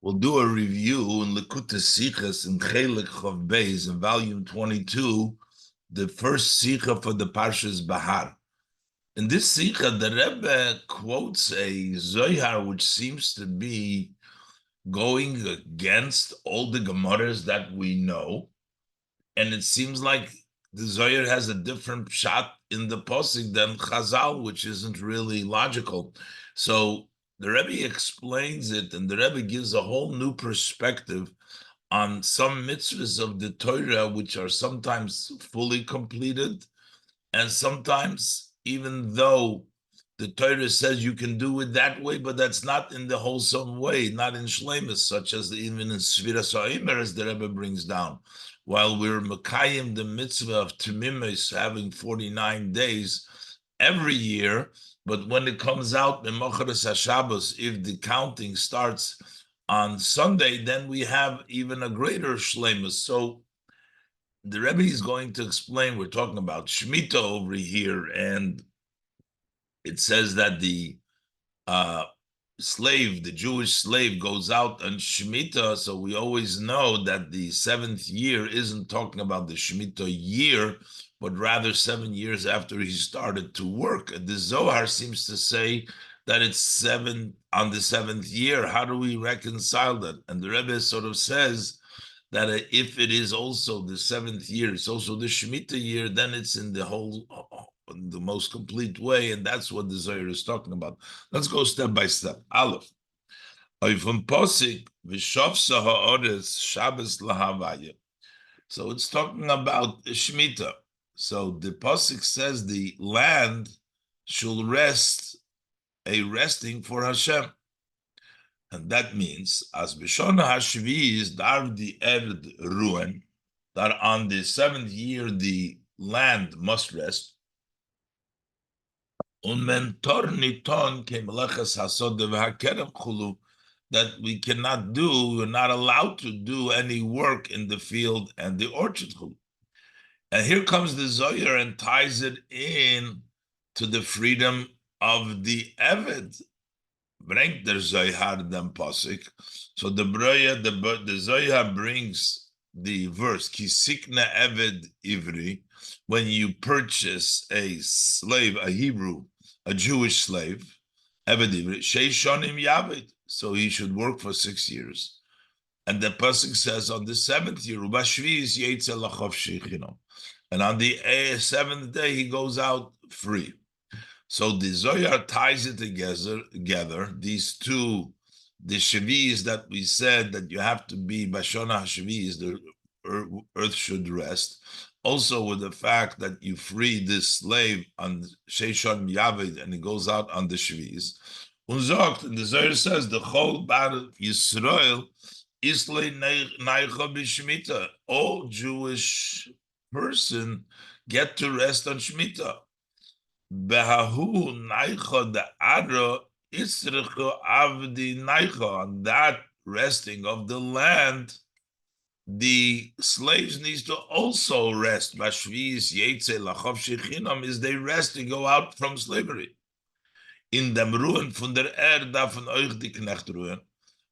We'll do a review in Likutei Sichos in Chelek Chav Beis in volume 22, the first Sicha for the Parshas Behar. In this Sicha, the Rebbe quotes a Zohar which seems to be going against all the Gemaras that we know, and it seems like the Zohar has a different shot in the posik than Chazal, which isn't really logical. So the Rebbe explains it, and the Rebbe gives a whole new perspective on some mitzvahs of the Torah, which are sometimes fully completed, and sometimes, even though the Torah says you can do it that way, but that's not in the wholesome way, not in shlemus, such as even in Sfiras HaOmer, as the Rebbe brings down. While we're Mekayim, the mitzvah of Temimis, having 49 days every year, but when it comes out, Memocharis HaShabbos, if the counting starts on Sunday, then we have even a greater shlemus. So the Rebbe is going to explain, we're talking about Shemitah over here, and it says that the slave, the Jewish slave, goes out on Shemitah. So we always know that the seventh year isn't talking about the Shemitah year, but rather 7 years after he started to work. And the Zohar seems to say that it's 7 on the seventh year. How do we reconcile that? And the Rebbe sort of says that if it is also the seventh year, it's also the Shemitah year, then it's in the whole, the most complete way, and that's what the Zohar is talking about. Let's go step by step. Aleph. From Posik, V'shovsa ha'oretz Shabbos lahavaya. So it's talking about Shemitah. So the Posik says the land should rest, a resting for Hashem. And that means, as Bishona Hashvi is Darv the Erd Ruin, that on the seventh year the land must rest. That we cannot do, we're not allowed to do any work in the field and the orchard. And here comes the Zohar and ties it in to the freedom of the Eved. Bringt der Zohar den Pasuk. So the Zohar brings the verse, Ki sikna Eved Ivri, when you purchase a slave, a Hebrew, a Jewish slave, Eved Ivri, Sheishonim Yavid, so he should work for 6 years. And the pasuk says on the seventh year, Ubashviz Yetze Lachov Shechino, and on the seventh day he goes out free. So the Zohar ties it together. These two, the Shaviz that we said that you have to be Bashona Shaviz, the earth should rest. Also with the fact that you free this slave on Sheishon Yavid and it goes out on the Shaviz. And the Zohar says the whole Bar Yisrael Islay Neicha B'Shmita. All Jewish person get to rest on Shemitah. Behahu naicha the adra isrichu avdi naicha. On that resting of the land, the slaves needs to also rest. Bashviz yetze lachov shechinam is they rest to go out from slavery. In dem ruhen von der Erde von euch die Knecht ruhen.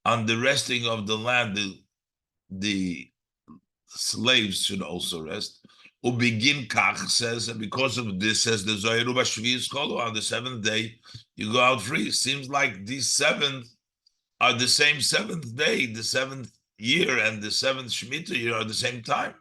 On the resting of the land, the slaves should also rest. Ubegin Kach says, and because of this, says the Zohar Bashviz Cholo, on the seventh day, you go out free. Seems like these 7 are the same seventh day, the seventh year, and the seventh Shemitah year are the same time.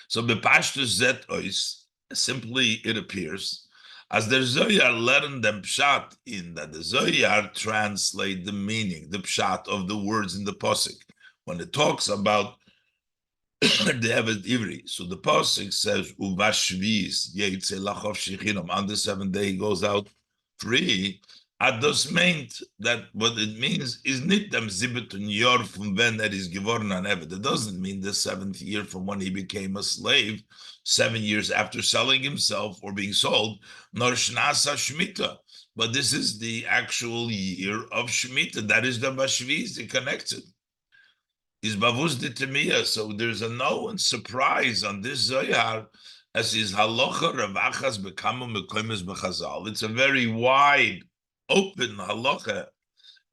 So Bepashtus Zet Ois, simply it appears, as the Zohar learn them pshat in that the Zohar translate the meaning, the pshat of the words in the posik. When it talks about the Eved Ivri. So the pasuk says, "Uvashviz yetze lachov shechinam." On the seventh day, he goes out free. Ados meant that what it means is nit dem zibetun yor from when that is given an Eved. It doesn't mean the seventh year from when he became a slave, 7 years after selling himself or being sold, nor shnasa shmita. But this is the actual year of Shemitah. That is the Bashviz. It connects it. Is bavuz de temiyah. So there's a no one surprise on this Zohar as is halacha ravachas bekamu mekoimes bechazal. It's a very wide, open halacha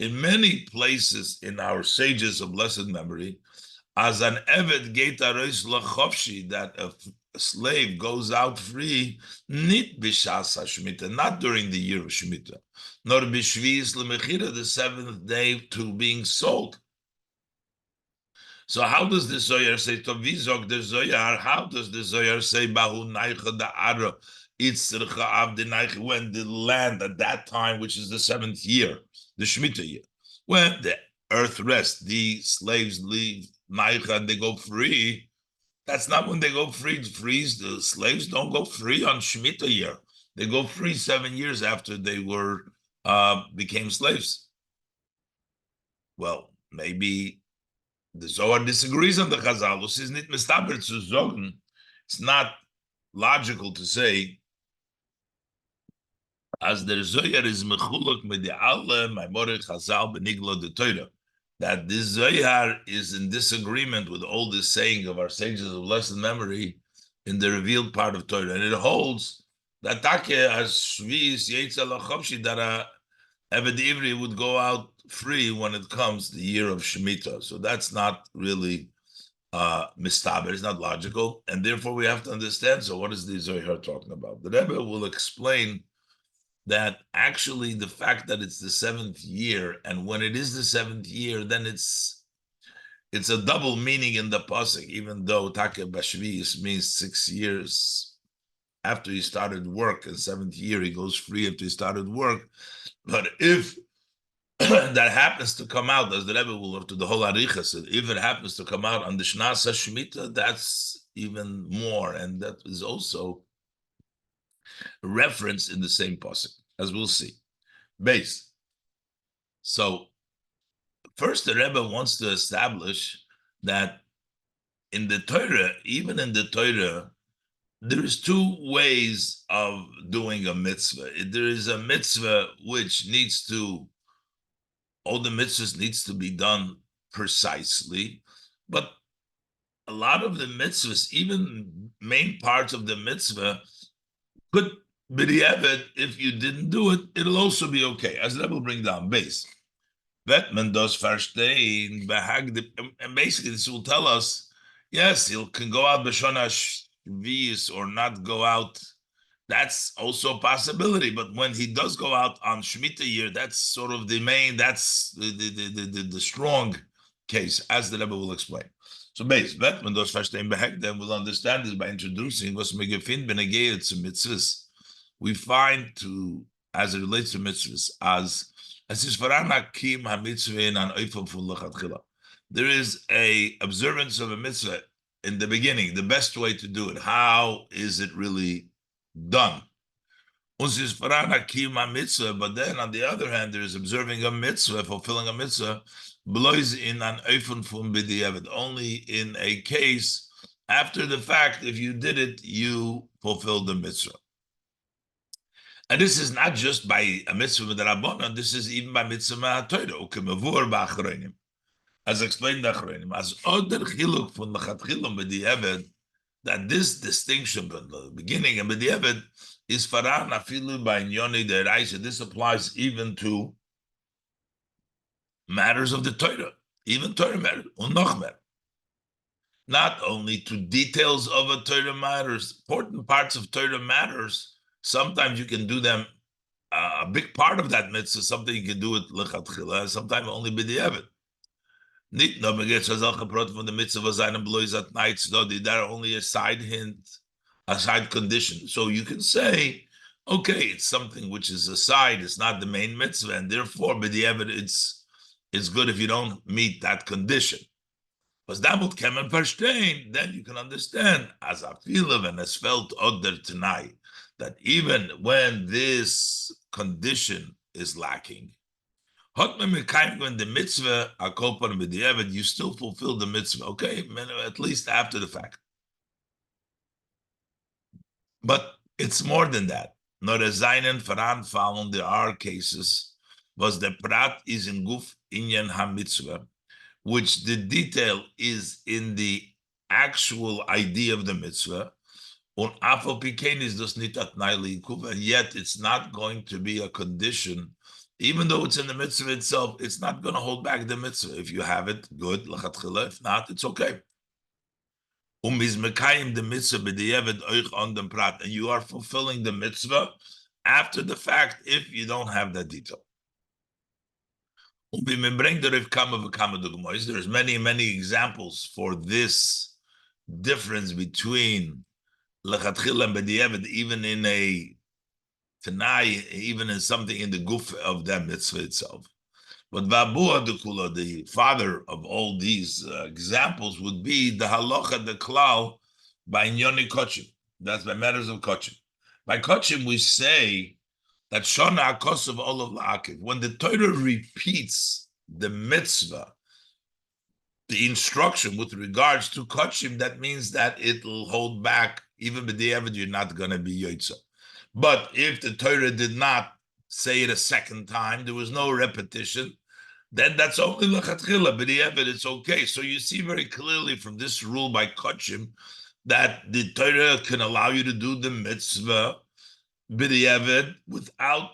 in many places in our sages of blessed memory, as an eved geit arois lachovshi, that a slave goes out free, nit b'shas hashmita, not during the year of Shemitah, nor b'shvius lemechira, the seventh day to being sold. So how does the Zohar say, Tovizok the Zohar, how does the Zohar say, Bahu naicha da ara, itzricha av de naicha, when the land at that time, which is the seventh year, the Shemitah year, when the earth rests, the slaves leave naicha and they go free. That's not when they go free. Freeze, the slaves don't go free on Shemitah year. They go free 7 years after they were became slaves. Well, maybe the Zohar disagrees on the Chazal. It's not logical to say, as the Zohar is mechuluk medi'ale, Maimore Chazal beniglo de Torah, that this Zohar is in disagreement with all this saying of our sages of blessed memory in the revealed part of Torah. And it holds that Take as Shvis Yetzel Chopshi, that Eved Ivri would go out free when it comes the year of Shemitah. So that's not really mistaber, it's not logical, and therefore we have to understand. So what is the Zohar talking about? The Rebbe will explain that actually the fact that it's the seventh year, and when it is the seventh year, then it's a double meaning in the pasuk, even though Take Bashvius means 6 years after he started work, and seventh year he goes free after he started work. But if that happens to come out, as the Rebbe will have to the whole Aricha said, if it happens to come out on the Shnasa Shemitah, that's even more, and that is also a reference in the same pasuk, as we'll see. Base. So first, the Rebbe wants to establish that in the Torah, even in the Torah, there is two ways of doing a mitzvah. There is a mitzvah which needs to, all the mitzvahs needs to be done precisely, but a lot of the mitzvahs, even main parts of the mitzvah, could be the Eved, if you didn't do it, it'll also be okay. As that will bring down base. Vetman does verstehen, and basically this will tell us, yes, he can go out b'shona shvius or not go out. That's also a possibility. But when he does go out on Shemitah year, that's sort of the main, that's the strong case, as the Rebbe will explain. So base, Vetman does verstehen behagden, will understand this by introducing was megefin benegeit to mitzvahs. We find to, as it relates to mitzvahs, there is a observance of a mitzvah in the beginning, the best way to do it. How is it really done? But then on the other hand, there is observing a mitzvah, fulfilling a mitzvah, only in a case after the fact. If you did it, you fulfilled the mitzvah. And this is not just by a mitzvah with the Rabbanon, this is even by mitzvah Torah, as explained in Achronim, as other chiluk from the Chatchilum b'di'eved, that this distinction between the beginning and b'di'eved is faran afilu by Yoni deraisa. This applies even to matters of the Torah, even Torah matters, unochmer. Not only to details of a Torah matters, important parts of Torah matters. Sometimes you can do them. A big part of that mitzvah, something you can do it lechatchila, sometimes only b'di'eved. Nicht nur begehrt so solche Brot von der Mitzvah was einem bloß at night study. There only a side hint, a side condition. So you can say, okay, it's something which is a side, it's not the main mitzvah, and therefore, b'di'eved, it's good if you don't meet that condition. Was damit kann man verstehen, then you can understand, as a feel and as felt other tonight, that even when this condition is lacking, when the mitzvah akopan b'di'eved, you still fulfill the mitzvah, okay, at least after the fact. But it's more than that. Nor a Zainen Faran found there are cases was the prat is in guf inyan ha-mitzvah, which the detail is in the actual idea of the mitzvah, and yet it's not going to be a condition Even though it's in the mitzvah itself, it's not going to hold back the mitzvah. If you have it, good. If not, it's okay. The mitzvah, and you are fulfilling the mitzvah after the fact if you don't have that detail. There's many examples for this difference between lechatchila and b'diavad, even in a tanai, even in something in the guf of that mitzvah itself. But Vabua Dekula, the father of all these examples, would be the halacha, the klal, by Nyoni Kochim. That's by matters of Kochim. By Kochim, we say that Shona Akosov Olav La'akiv. When the Torah repeats the mitzvah, the instruction with regards to Kochim, that means that it'll hold back, even with the evidence, you're not going to be Yoitza. But if the Torah did not say it a second time, there was no repetition, then that's only lechatchila, but it's okay. So you see very clearly from this rule by Kochim that the Torah can allow you to do the mitzvah b'diavad without,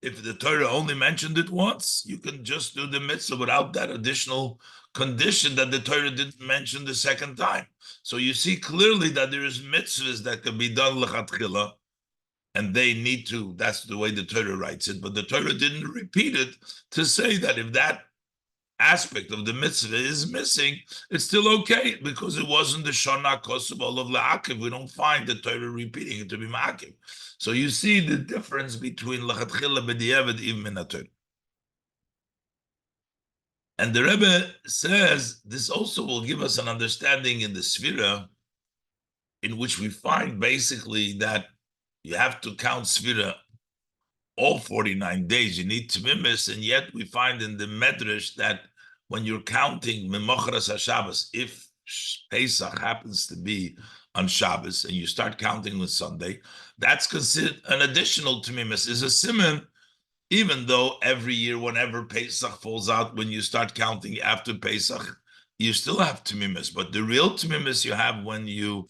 if the Torah only mentioned it once, you can just do the mitzvah without that additional condition that the Torah didn't mention the second time. So you see clearly that there is mitzvahs that can be done lechatchila, and they need to, that's the way the Torah writes it, but the Torah didn't repeat it to say that if that aspect of the mitzvah is missing, it's still okay, because it wasn't the Shona Kosubal of La'akiv. We don't find the Torah repeating it to be Ma'akiv. So you see the difference between Lachatchila B'diavad even in the Torah. And the Rebbe says this also will give us an understanding in the Sfira, in which we find basically that you have to count Sfira all 49 days. You need Tmimis, and yet we find in the Medrash that when you're counting Memochras HaShabbos, if Pesach happens to be on Shabbos and you start counting on Sunday, that's considered an additional Tmimis, is a siman, even though every year, whenever Pesach falls out, when you start counting after Pesach, you still have Tmimis, but the real Tmimis you have when you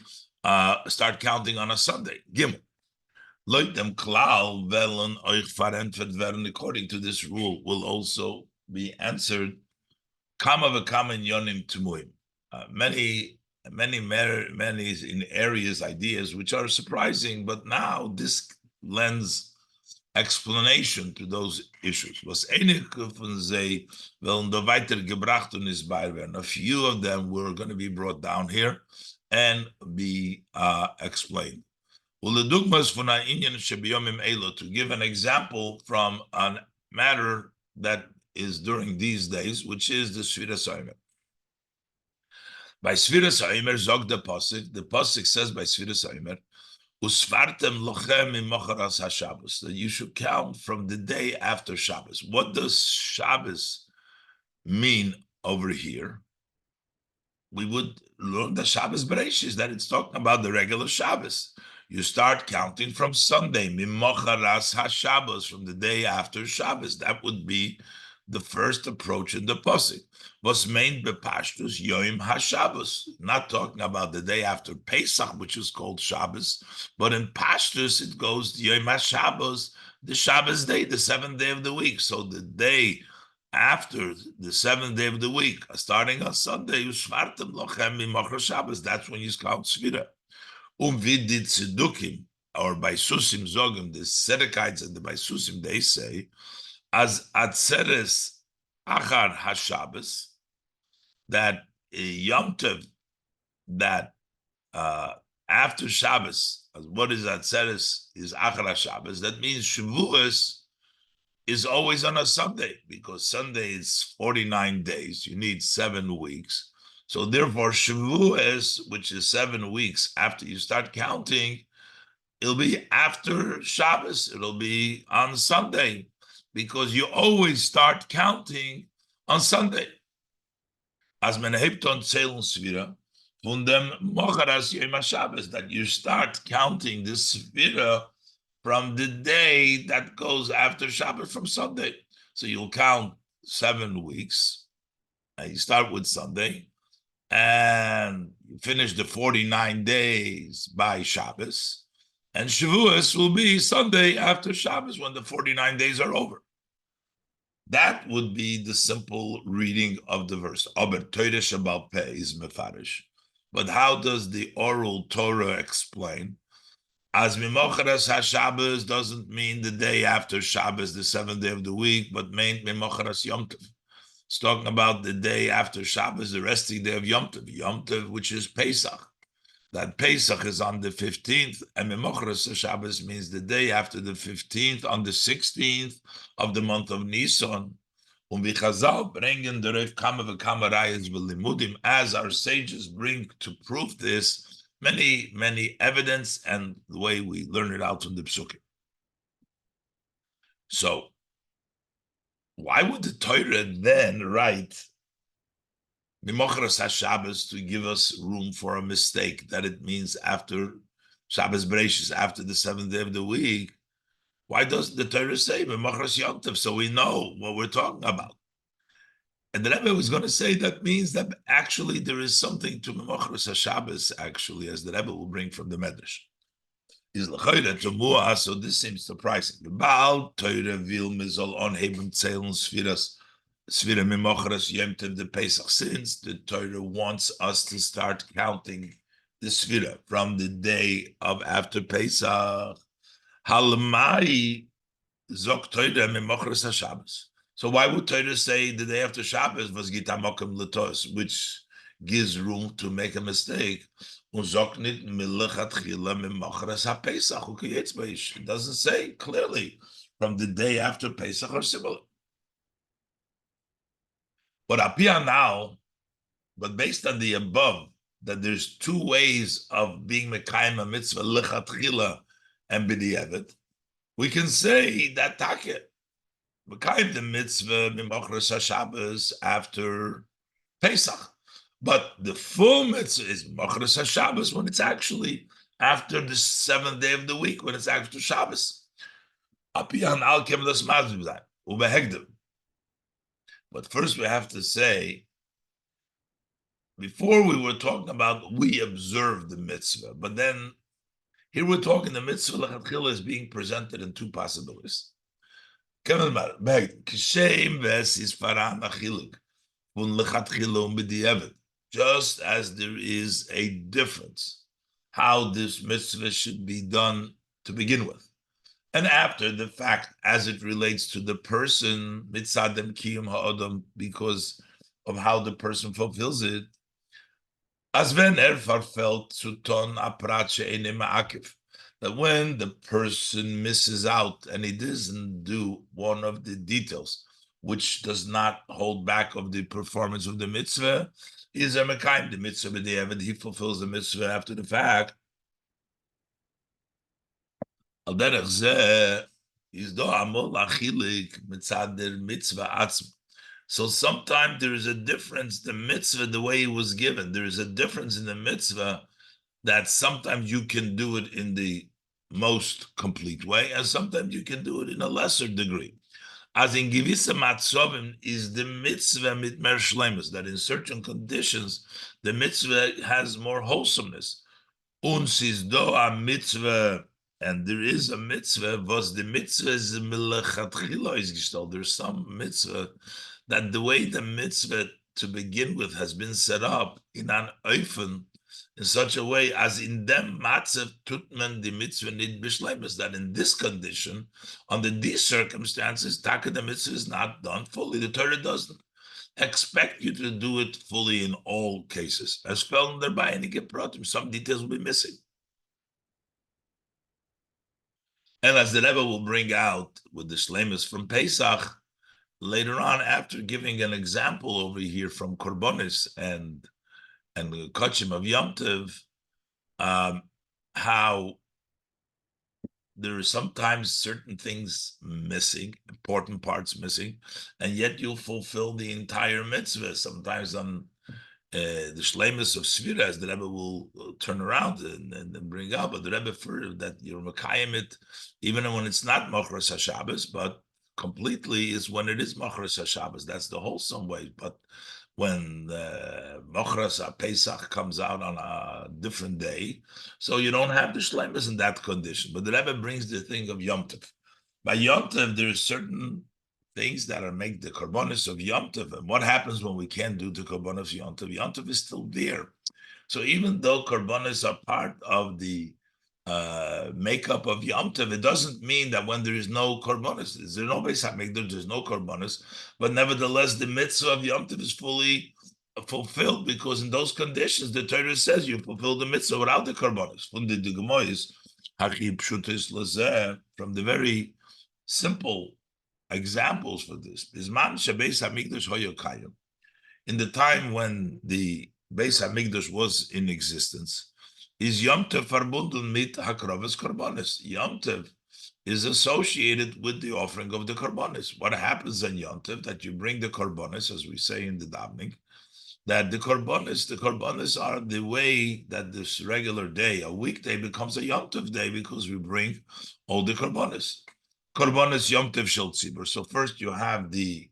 start counting on a Sunday. Gimel. According to this rule, will also be answered. Many in areas, ideas which are surprising, but now this lends explanation to those issues. A few of them were going to be brought down here and be explained. To give an example from a matter that is during these days, which is the Sfiras Omer. By Sfiras Omer, zog the Pasuk says by Sfiras Omer, Usfartem lochem mimocharas haShabbos, that you should count from the day after Shabbos. What does Shabbos mean over here? We would learn the Shabbos Bereishis, that it's talking about the regular Shabbos. You start counting from Sunday, mimocharas haShabbos, from the day after Shabbos. That would be the first approach in the pasuk. Was meant bepashtus yom haShabbos, not talking about the day after Pesach, which is called Shabbos, but in pashtus it goes yom haShabbos, the Shabbos day, the seventh day of the week. So the day after the seventh day of the week, starting on Sunday, ushvartem lochem mimochar Shabbos. That's when you count Svira. Vidit Tzedukim, or by Susim Zogim, the Sedekites and the by Susim, they say, as Atzeres Achar HaShabbos, that Yom Tov, that after Shabbos, what is Atzeres is Achar HaShabbos, that means Shavuos is always on a Sunday, because Sunday is 49 days, you need 7 weeks. So therefore, Shavuos, which is 7 weeks after you start counting, it'll be after Shabbos. It'll be on Sunday, because you always start counting on Sunday. As men hebton zählen Svira, von dem Mocharas Yom Shabbos, that you start counting the Svira from the day that goes after Shabbos, from Sunday. So you'll count 7 weeks, and you start with Sunday, and you finish the 49 days by Shabbos, and Shavuos will be Sunday after Shabbos when the 49 days are over. That would be the simple reading of the verse. Aber Torah Shabbat Peh is mefarish. But how does the oral Torah explain? As Mimocharas HaShabbos doesn't mean the day after Shabbos, the seventh day of the week, but mean Mimocharas Yom Tov. It's talking about the day after Shabbos, the resting day of Yom Tov, which is Pesach. That Pesach is on the 15th, and Memochras Shabbos means the day after the 15th, on the 16th of the month of Nisan. We Chazal bringen the Rev Kama v'Kama Rayas v'Limudim, as our sages bring to prove this, many evidence, and the way we learn it out from the Psukim. So, why would the Torah then write Mimochras HaShabbos to give us room for a mistake that it means after Shabbos Bereishis, after the seventh day of the week? Why doesn't the Torah say Mimochras Yom Tov, so we know what we're talking about? And the Rebbe was going to say that means that actually there is something to Mimochras HaShabbos, actually, as the Rebbe will bring from the Medrash. Is l'chayre Tumua, so this seems surprising. The Baal Torah vil mizol on heben tzelen sfiras Svira Mimochras Yom Tov the Pesach, since the Torah wants us to start counting the Svira from the day of after Pesach. Halamai Zok Torah Mimochras HaShabbos. So why would Torah say the day after Shabbos was Gitamokim Latos, which gives room to make a mistake? It doesn't say clearly from the day after Pesach or similar. But appear now, but based on the above, that there's two ways of being Mekayim a mitzvah, lechatchila and b'di'evet, we can say that take Mekayim the mitzvah mimochras HaShabbos after Pesach. But the full mitzvah is mimochras HaShabbos when it's actually after the seventh day of the week, when it's after Shabbos. Appear now, kem das mazvah, ubehegdim. But first we have to say, before we were talking about we observe the mitzvah, but then here we're talking the mitzvah lechatchila is being presented in two possibilities. Just as there is a difference how this mitzvah should be done to begin with, and after the fact, as it relates to the person, mitzadem kiyum ha'adam, because of how the person fulfills it, as when verfällt zu ton aprat she'einem ma'akev, that when the person misses out and he doesn't do one of the details, which does not hold back of the performance of the mitzvah, is a mekayim the mitzvah b'di'evet, he fulfills the mitzvah after the fact. Al derech zeh is do amol achilik mitzad der mitzvah atzma. So sometimes there is a difference, the mitzvah, the way it was given, there is a difference in the mitzvah that sometimes you can do it in the most complete way, and sometimes you can do it in a lesser degree. As in gewisse matzovim is the mitzvah mit mer shlemus, that in certain conditions, the mitzvah has more wholesomeness. Uns is do a mitzvah, and there is a mitzvah, was the mitzvah is milachatchila is gestalt. There's some mitzvah that the way the mitzvah to begin with has been set up in an oifen, in such a way as in them matzav tutman the mitzvah nid bishleimus, that in this condition, under these circumstances, taka the mitzvah is not done fully. The Torah doesn't expect you to do it fully in all cases. As spelled thereby any geprotim, some details will be missing. And as the Rebbe will bring out with the shleimus from Pesach, later on, after giving an example over here from Korbanis and the Kachim of Yom Tov, how there are sometimes certain things missing, important parts missing, and yet you'll fulfill the entire mitzvah. Sometimes on the shleimus of Svira, as the Rebbe will turn around and bring up, but the Rebbe for that you're Mekayim it, even when it's not Mochras HaShabbos, but completely is when it is Mochras HaShabbos. That's the wholesome way. But when Mochras HaPesach comes out on a different day, so you don't have the shleimus in that condition. But the Rebbe brings the thing of Yom Tov. By Yom Tov, there is certain things that are make the korbanos of Yom Tov. And what happens when we can't do the korbanos Yom Tov? Yom Tov is still there. So even though korbanos are part of the makeup of Yom Tov, it doesn't mean that when there is no korbanos, there's no Beis Hamikdash, there's no korbanos, but nevertheless the mitzvah of Yom Tov is fully fulfilled, because in those conditions the Torah says you fulfill the mitzvah without the korbanos. From the very simple examples for this is man shebeis hamikdash hoyokayim. In the time when the Beis Hamikdash was in existence, is Yom Tov verbunden mit hakrovas korbanos. Yom Tov is associated with the offering of the korbanos. What happens on Yom Tov? That you bring the korbanos, as we say in the davening, that the korbanos are the way that this regular day, a weekday, becomes a Yom Tov day, because we bring all the korbanos. Korbanos Yom Tov shel tzibur. So first you have the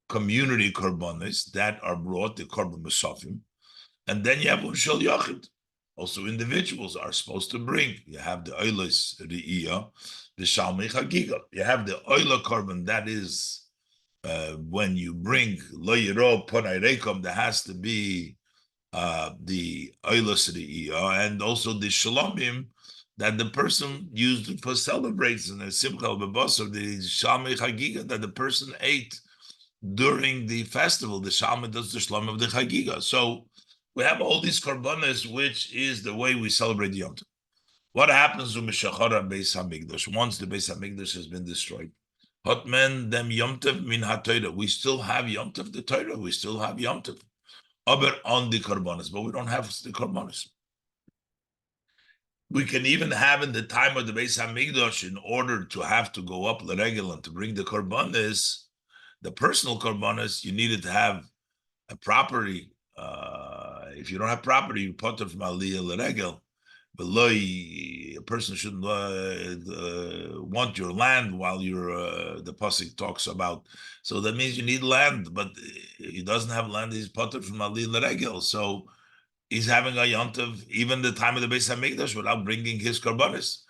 community korbanos that are brought, the korban mesafim, and then you have shel yachid. Also, individuals are supposed to bring. You have the oilas re'iyah, the shalmei chagiga. You have the oila korban, that is when you bring lo yiro ponai rekom, there has to be the oilas re'iyah, and also the shalomim that the person used for celebrates, and the simcha b'basar, the shalmei chagiga that the person ate during the festival. The Shalma does the Shlom of the Chagiga. So we have all these korbanos, which is the way we celebrate Yom Tov. What happens to Meshachara Beis Hamikdash once the Beis Hamikdash has been destroyed? Hotman dem Yom Tov min HaTorah. We still have Yom Tov the Torah. We still have Yom Tov. Aber on the korbanos, but we don't have the korbanos. We can even have in the time of the Beis Hamikdash, in order to have to go up l'regel and to bring the korbanos, the personal korbanos, you needed to have a property. If you don't have property, you put it from aliyah l'regel. But a person shouldn't want your land while you're, the pasuk talks about. So that means you need land, but he doesn't have land. He's put it from aliyah l'regel. So he's having a yontav even the time of the Beis Hamikdash without bringing his korbanos.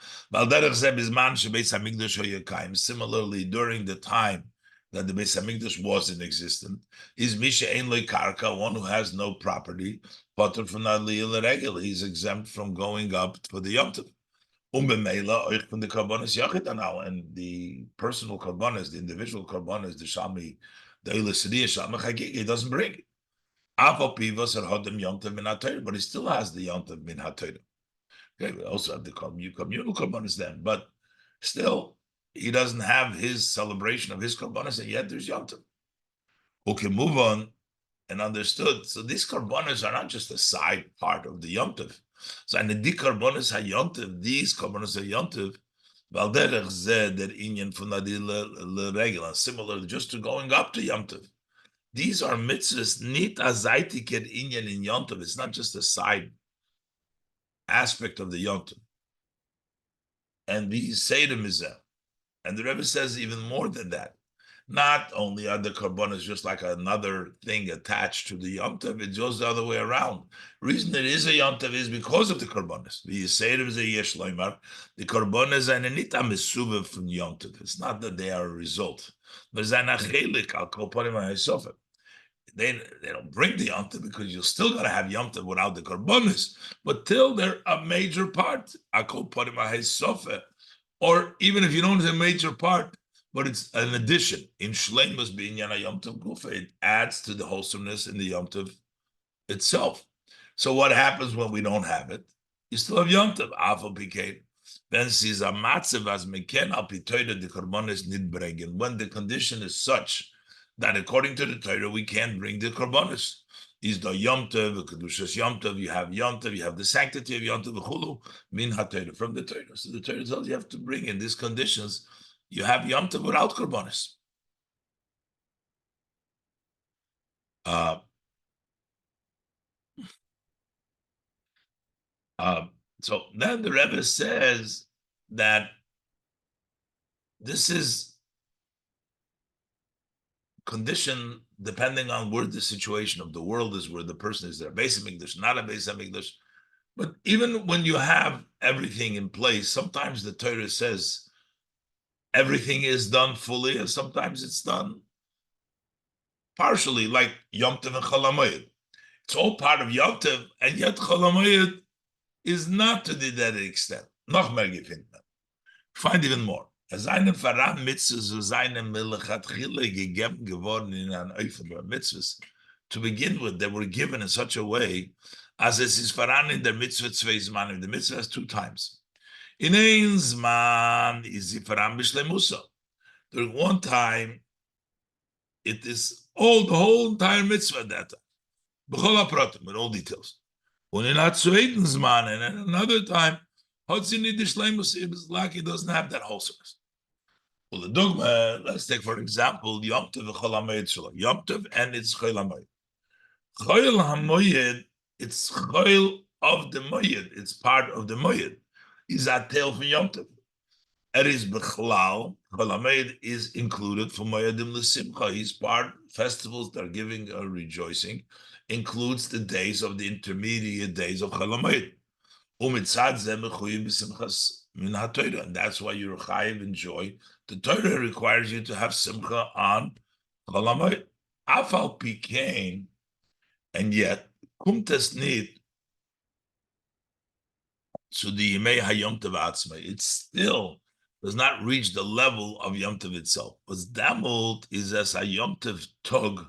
Similarly, during the time that the Beis Hamikdash was in existence, is Misha Ein Loi Karka, one who has no property, Potter from Aliyah L'Regel, he's exempt from going up for the Yom Tov. Umbemela oich from the Karbonis Yachitanal, and the personal Karbonis, the individual Karbonis, the Shami, the Ilisriya Shami Chagig, he doesn't bring it. Afal Pivas and Hodem Yom Tov Min HaTorah, but he still has the Yom Tov Min HaTorah. Okay, we also have the communal Karbonis then, but still, he doesn't have his celebration of his korbanos, and yet there's Yom Tov. Okay, move on and understood. So these korbanos are not just a side part of the Yom Tov. So in the korbanos ha-Yom Tov, these korbanos ha-Yom Tov, valderech zeh der inyan funadi le-regel, similar just to going up to Yom Tov. These are mitzvahs, nit azaiti ket inyan in Yom Tov. It's not just a side aspect of the Yom Tov. And the Seder Mizeh. And the Rebbe says even more than that. Not only are the korbanos just like another thing attached to the Yom Tov, it goes the other way around. The reason it is a Yom Tov is because of the korbanos. The Seder is a Yesh Loimar. The korbanos are nita mesuva from Yom Tov. It's not that they are a result. But they don't bring the Yom Tov because you're still going to have Yom Tov without the korbanos. But till they're a major part, or even if you don't have a major part, but it's an addition. In Shleim must be in Yana Yom Tov Gufa. It adds to the wholesomeness in the Yom Tov itself. So what happens when we don't have it? You still have Yom Tov. Afal Pikein. Then sees a matzav as meken al pitoida the korbanos nid bringen. When the condition is such that according to the Torah we can't bring the korbanos. Is the Yom Tov, the Kedushas Yom Tov, you have Yom Tov, you have the sanctity of Yom Tov, Chulu, min HaTorah, from the Torah. So the Torah tells you have to bring in these conditions. You have Yom Tov without korbanos. So then the Rebbe says that this is condition depending on where the situation of the world is, where the person is there. Beis Hamikdash, not a Beis Hamikdash. But even when you have everything in place, sometimes the Torah says, everything is done fully, and sometimes it's done partially, like Yom Tov and Chol HaMoed. It's all part of Yom Tov, and yet Chol HaMoed is not to that extent. Noch mehr gefunden. Find even more. Seine Verran Mitzvahs und seine Melechatchile gegeben geworden in an Eifel Mitzvahs. To begin with, they were given in such a way as es is Verran in der Mitzvah zwei Zmanim. The Mitzvah has two times. In ein Zman is the Verran Bishlemusa. During one time, it is all the whole entire Mitzvah that time. B'chol HaPratim, with all details. Und in a zweiten Zman, and at another time, hat sie nicht die Shleimus, it is like it doesn't have that wholesomeness. Well, the dogma, let's take for example, Yom Tov Chol HaMoed Shalom. Yom Tov and it's Chol HaMoed. Chol HaMoed, it's Chol of the Moed. It's part of the Moed. Is a tale from Yom Tov. It is Bechlal. Chol HaMoed is included for Moedim L'Simcha. He's part, festivals that are giving a rejoicing, includes the days of the intermediate days of Chol HaMoed. And that's why you're chayiv in joy. The Torah requires you to have simcha on Chol HaMoed. Afal pikein, and yet kumtes nit to the Yimei HaYom Tov Atzmai. It still does not reach the level of Yom Tov itself. What's damned is as a Yom Tov tog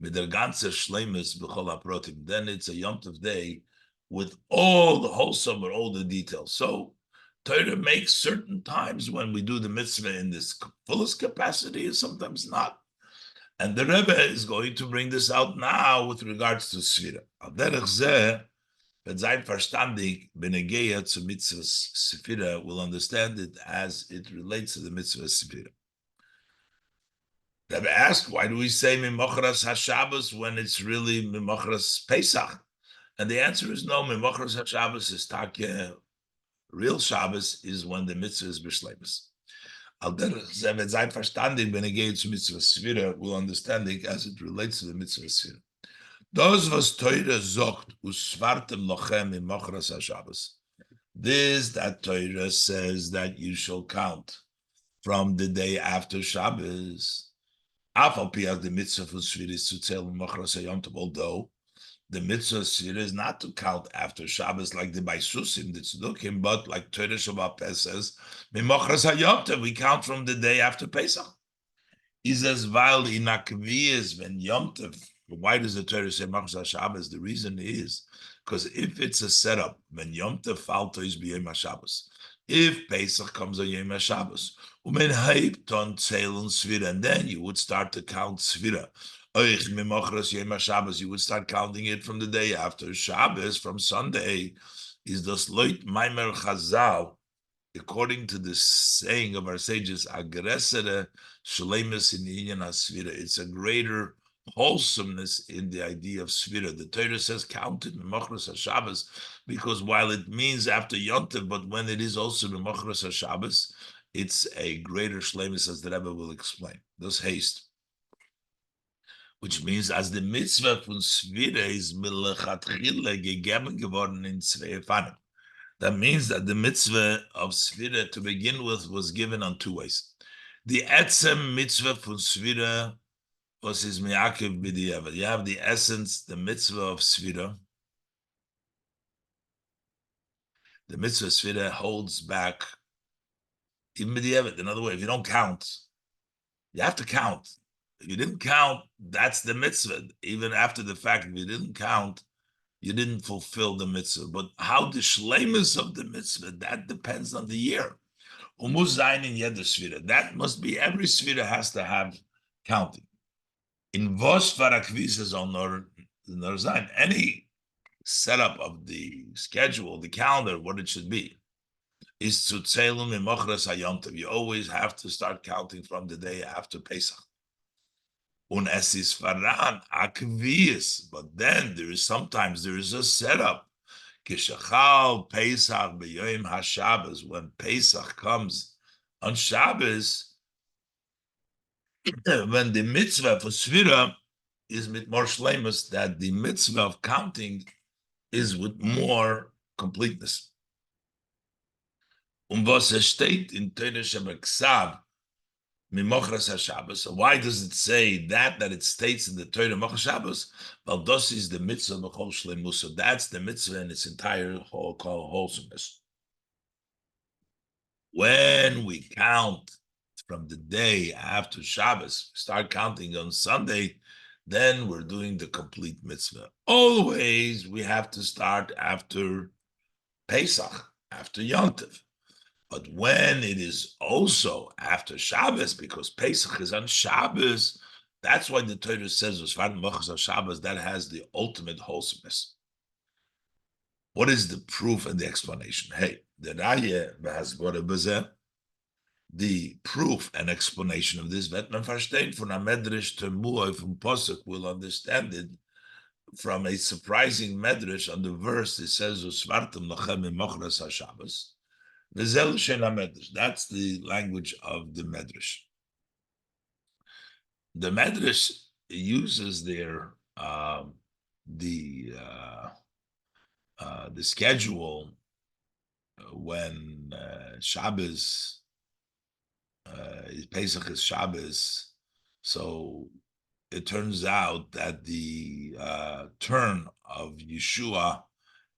with der ganze Shleimus b'chol haprotim. Then it's a Yom Tov day with all the wholesome and all the details. So Torah makes certain times when we do the mitzvah in this fullest capacity and sometimes not. And the Rebbe is going to bring this out now with regards to Sfira. Al derech zeh, wenn sein verstandig benegeya zu mitzvah Sfira will understand it as it relates to the mitzvah Sfira. Rebbe asked, why do we say Mimochras HaShabbos when it's really Mimochras Pesach? And the answer is no, Mimochras HaShabbos is Takya. Real Shabbos is when the mitzvah is B'Shleimus. Al derech zeh, wenn sein verstandig benegeya zu mitzvah Sfira will understand it as it relates to the mitzvah Sfira. Das was Torah sagt, usvartem lochem in Mochras HaShabbos. This that Torah says that you shall count from the day after Shabbos. Afal piach the mitzvah for Sfira is to tell Mochras HaYom Tov, although the mitzvah Sfira is not to count after Shabbos like the Baisusim, the Tzedukim, but like Torah Shabbat Pes says, Mochras HaYom Tov, we count from the day after Pesach. Is as while in Akviyas when Yom Tov. Why does the Torah say Mochras HaShabbos? The reason is because if it's a setup, when Yom Tov falto is b'Yom HaShabbos, if Pesach comes on Yom HaShabbos, umen haypton tzelon Sfira, and then you would start to count Sfira. Oich mimochras Yom HaShabbos, you would start counting it from the day after Shabbos, from Sunday. Is das loit maimer chazal, according to the saying of our sages, agresere shleimus in inyan hasvira. It's a greater wholesomeness in the idea of Sfira. The Torah says counted Mimochras HaShabbos because while it means after Yom Tov, but when it is also Mimochras HaShabbos, it's a greater shleimus, as the Rebbe will explain. Thus haste. Which means as the mitzvah from Sfira is melechatchile gegeben geworden in zwei Fanim. That means that the mitzvah of Sfira to begin with was given on two ways. The etzem mitzvah from Sfira was his miyakiv b'diavad. You have the essence, the mitzvah of Sfira. The mitzvah of Sfira holds back even b'diavad. In other words, if you don't count, you have to count. If you didn't count, that's the mitzvah. Even after the fact, if you didn't count, you didn't fulfill the mitzvah. But how the shleimus of the mitzvah, that depends on the year. That must be, every Sfira has to have counting. In Vos Farakvis on Norzain, any setup of the schedule, the calendar, what it should be, is to Tzelum in Mochras HaYom Tov. You always have to start counting from the day after Pesach. Un esis faran akvius, but then there is a setup. Kishachal Pesach b'Yom HaShabbos, when Pesach comes on Shabbos, when the mitzvah for Sfira is with more shleimus, that the mitzvah of counting is with more completeness. Was steht in Torah Shebeksav, Mimochras HaShabbos. So why does it say that it states in the Torah Mochras Shabbos? Well, this is the mitzvah B'chol Shleimus. So that's the mitzvah in its entire wholesomeness. When we count from the day after Shabbos, start counting on Sunday, then we're doing the complete mitzvah. Always we have to start after Pesach, after Yom Tov. But when it is also after Shabbos, because Pesach is on Shabbos, that's why the Torah says, Shabbos, that has the ultimate wholesomeness. What is the proof and the explanation? Hey, the Raya Behar, the proof and explanation of this, that man verstehen von a medrash to Muay from Pasuk will understand it from a surprising medrash on the verse that says, Usvartem lachem imochras HaShabbos. That's the language of the Medrash. The Medrash uses their the schedule when Shabbos Pesach is Shabbos, so it turns out that the turn of Yeshua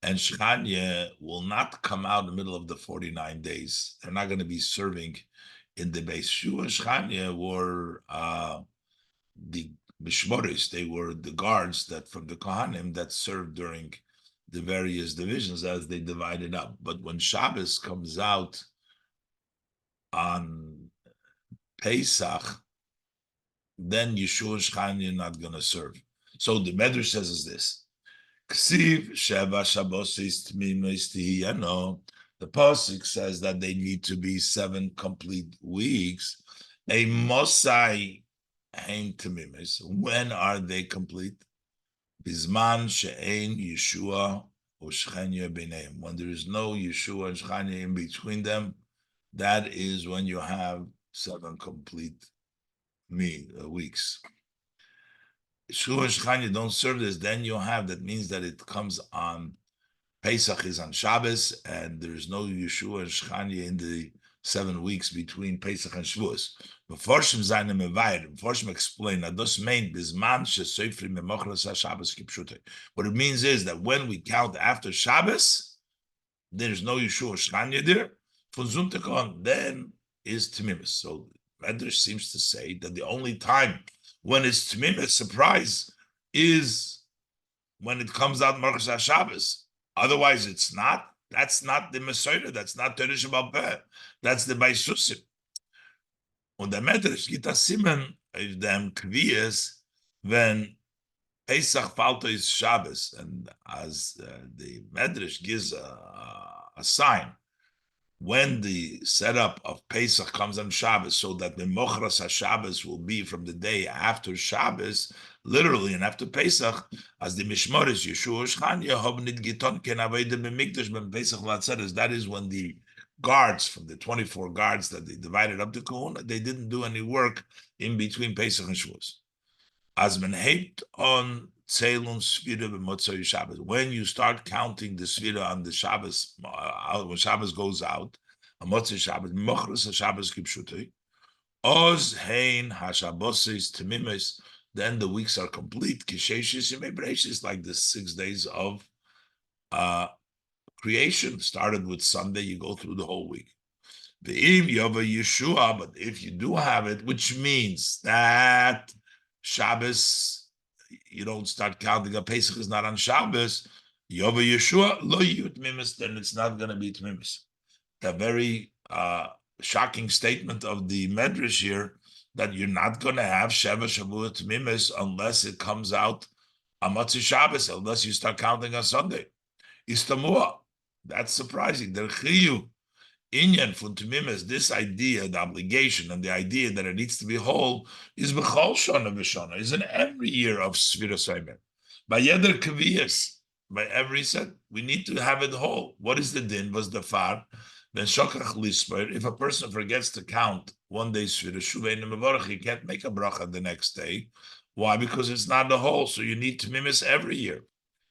and Shechanya will not come out in the middle of the 49 days. They're not going to be serving in the base. Yeshua and Shechanya were the Mishmoris. They were the guards that from the Kohanim that served during the various divisions as they divided up. But when Shabbos comes out on Pesach, then Yeshua and Shechanya are not going to serve. So the Medrash says is this. The pasuk says that they need to be 7 complete weeks. A mosai hein tamimis. When are they complete? Bizman she'ein Yeshua u'shchanya b'neim. When there is no Yeshua and Shchanya in between them, that is when you have 7 complete weeks. Yeshua and Shechanya don't serve this, then you have, that means that it comes on, Pesach is on Shabbos, and there's no Yeshua and Shechanya in the 7 weeks between Pesach and Shavuos. Meforshim zayne mevayer, Meforshim explain that this means bisman shesoifri memochras haShabbos kipshutei. What it means is that when we count after Shabbos, there's no Yeshua Shechanya there. From Zondag on, then is Tmimis. So Medrash seems to say that the only time when it's Tmimis, surprise, is when it comes out Merchas HaShabbos. Otherwise, it's not. That's not the Mesorah. That's not Torah Shebal Peh. That's the Baisusim. Und der Medrash gibt das Simen of them Kviyas when Pesach Falto is Shabbos, and as the Medrash gives a sign when the setup of Pesach comes on Shabbos, so that the Mochras HaShabbos will be from the day after Shabbos, literally, and after Pesach, as the Mishmoris Yeshua Shchanya Hobnit Giton Ken Aveda B'Mikdash Ben Pesach Latzeres. That is when the guards from the 24 guards that they divided up the Kahuna, they didn't do any work in between Pesach and Shavuos. As men hebt on Tzelun Svira b'Motzei Shabbos. When you start counting the Svira on the Shabbos, when Shabbos goes out, on Motzei Shabbos, Mochras HaShabbos Kipshutei, Oz Hein HaShabbosis Temimis, then the weeks are complete. Kisheshis Yemei Bereishis, like the 6 days of creation. Started with Sunday, you go through the whole week. The Im Yova Yeshua, but if you do have it, which means that Shabbos, you don't start counting. A Pesach is not on Shabbos. Yova Yeshua lo yut mimis, then it's not going to be tmimis. The very shocking statement of the Medrash here that you're not going to have Sheva Shavuot tmimis unless it comes out on Matzah Shabbos, unless you start counting on Sunday. Istamua, that's surprising. The Chiyu Inyan from Tmimis, this idea, the obligation, and the idea that it needs to be whole is b'chol shana v'shana, is in every year of Sfira Saimer. By yeder kaviyas, by every set, we need to have it whole. What is the din? Was the far? Then shokach lisper. If a person forgets to count one day Sfira Shuvein Mevorach, he can't make a bracha the next day. Why? Because it's not the whole. So you need Tmimis every year.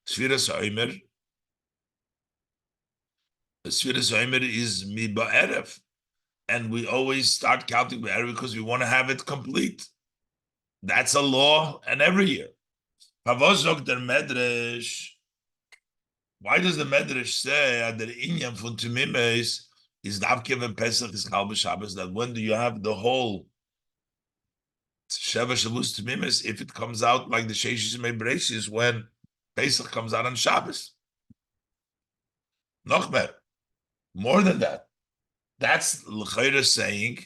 Sfira Saimer. The Sfiras Omer is mi ba'erev, and we always start counting Behar because we want to have it complete. That's a law, and every year. Havozok der Medrash. Why does the Medrash say that the Inyan from Tumimes is Davke when Pesach is Chal B'Shabbos? That when do you have the whole Sheva Shavuos Tumimes if it comes out like the Sheishis and Mebreshis when Pesach comes out on Shabbos? Noch more than that. That's L'chayra saying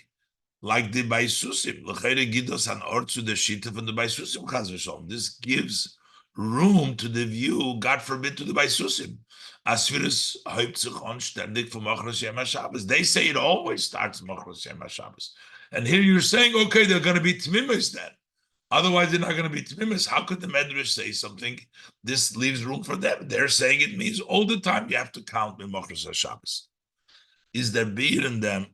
like the Baisusim. L'chayra Gidos an or to the Shita from the Baisusim Chaz v'Shalom. This gives room to the view, God forbid, to the Baisusim. Asfiris Hauptzich on ständig from Machras Yom HaShabbos. They say it always starts Machras Yom HaShabbos. And here you're saying, okay, they're going to be Tmimis then. Otherwise, they're not going to be Tmimis. How could the Medrash say something? This leaves room for them. They're saying it means all the time you have to count Machras HaShabbos. Is there beer in them?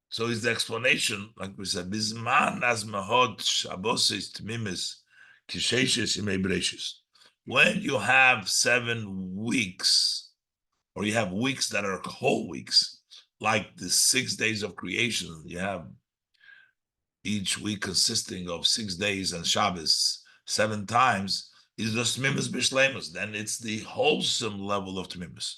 So is the explanation, like we said, Bizman as mahod shabosis tmimis kisheshes imebreshes. When you have 7 weeks, or you have weeks that are whole weeks, like the 6 days of creation, you have each week consisting of 6 days and Shabbos 7 times, is the tmimis bishlemus. Then it's the wholesome level of tmimis.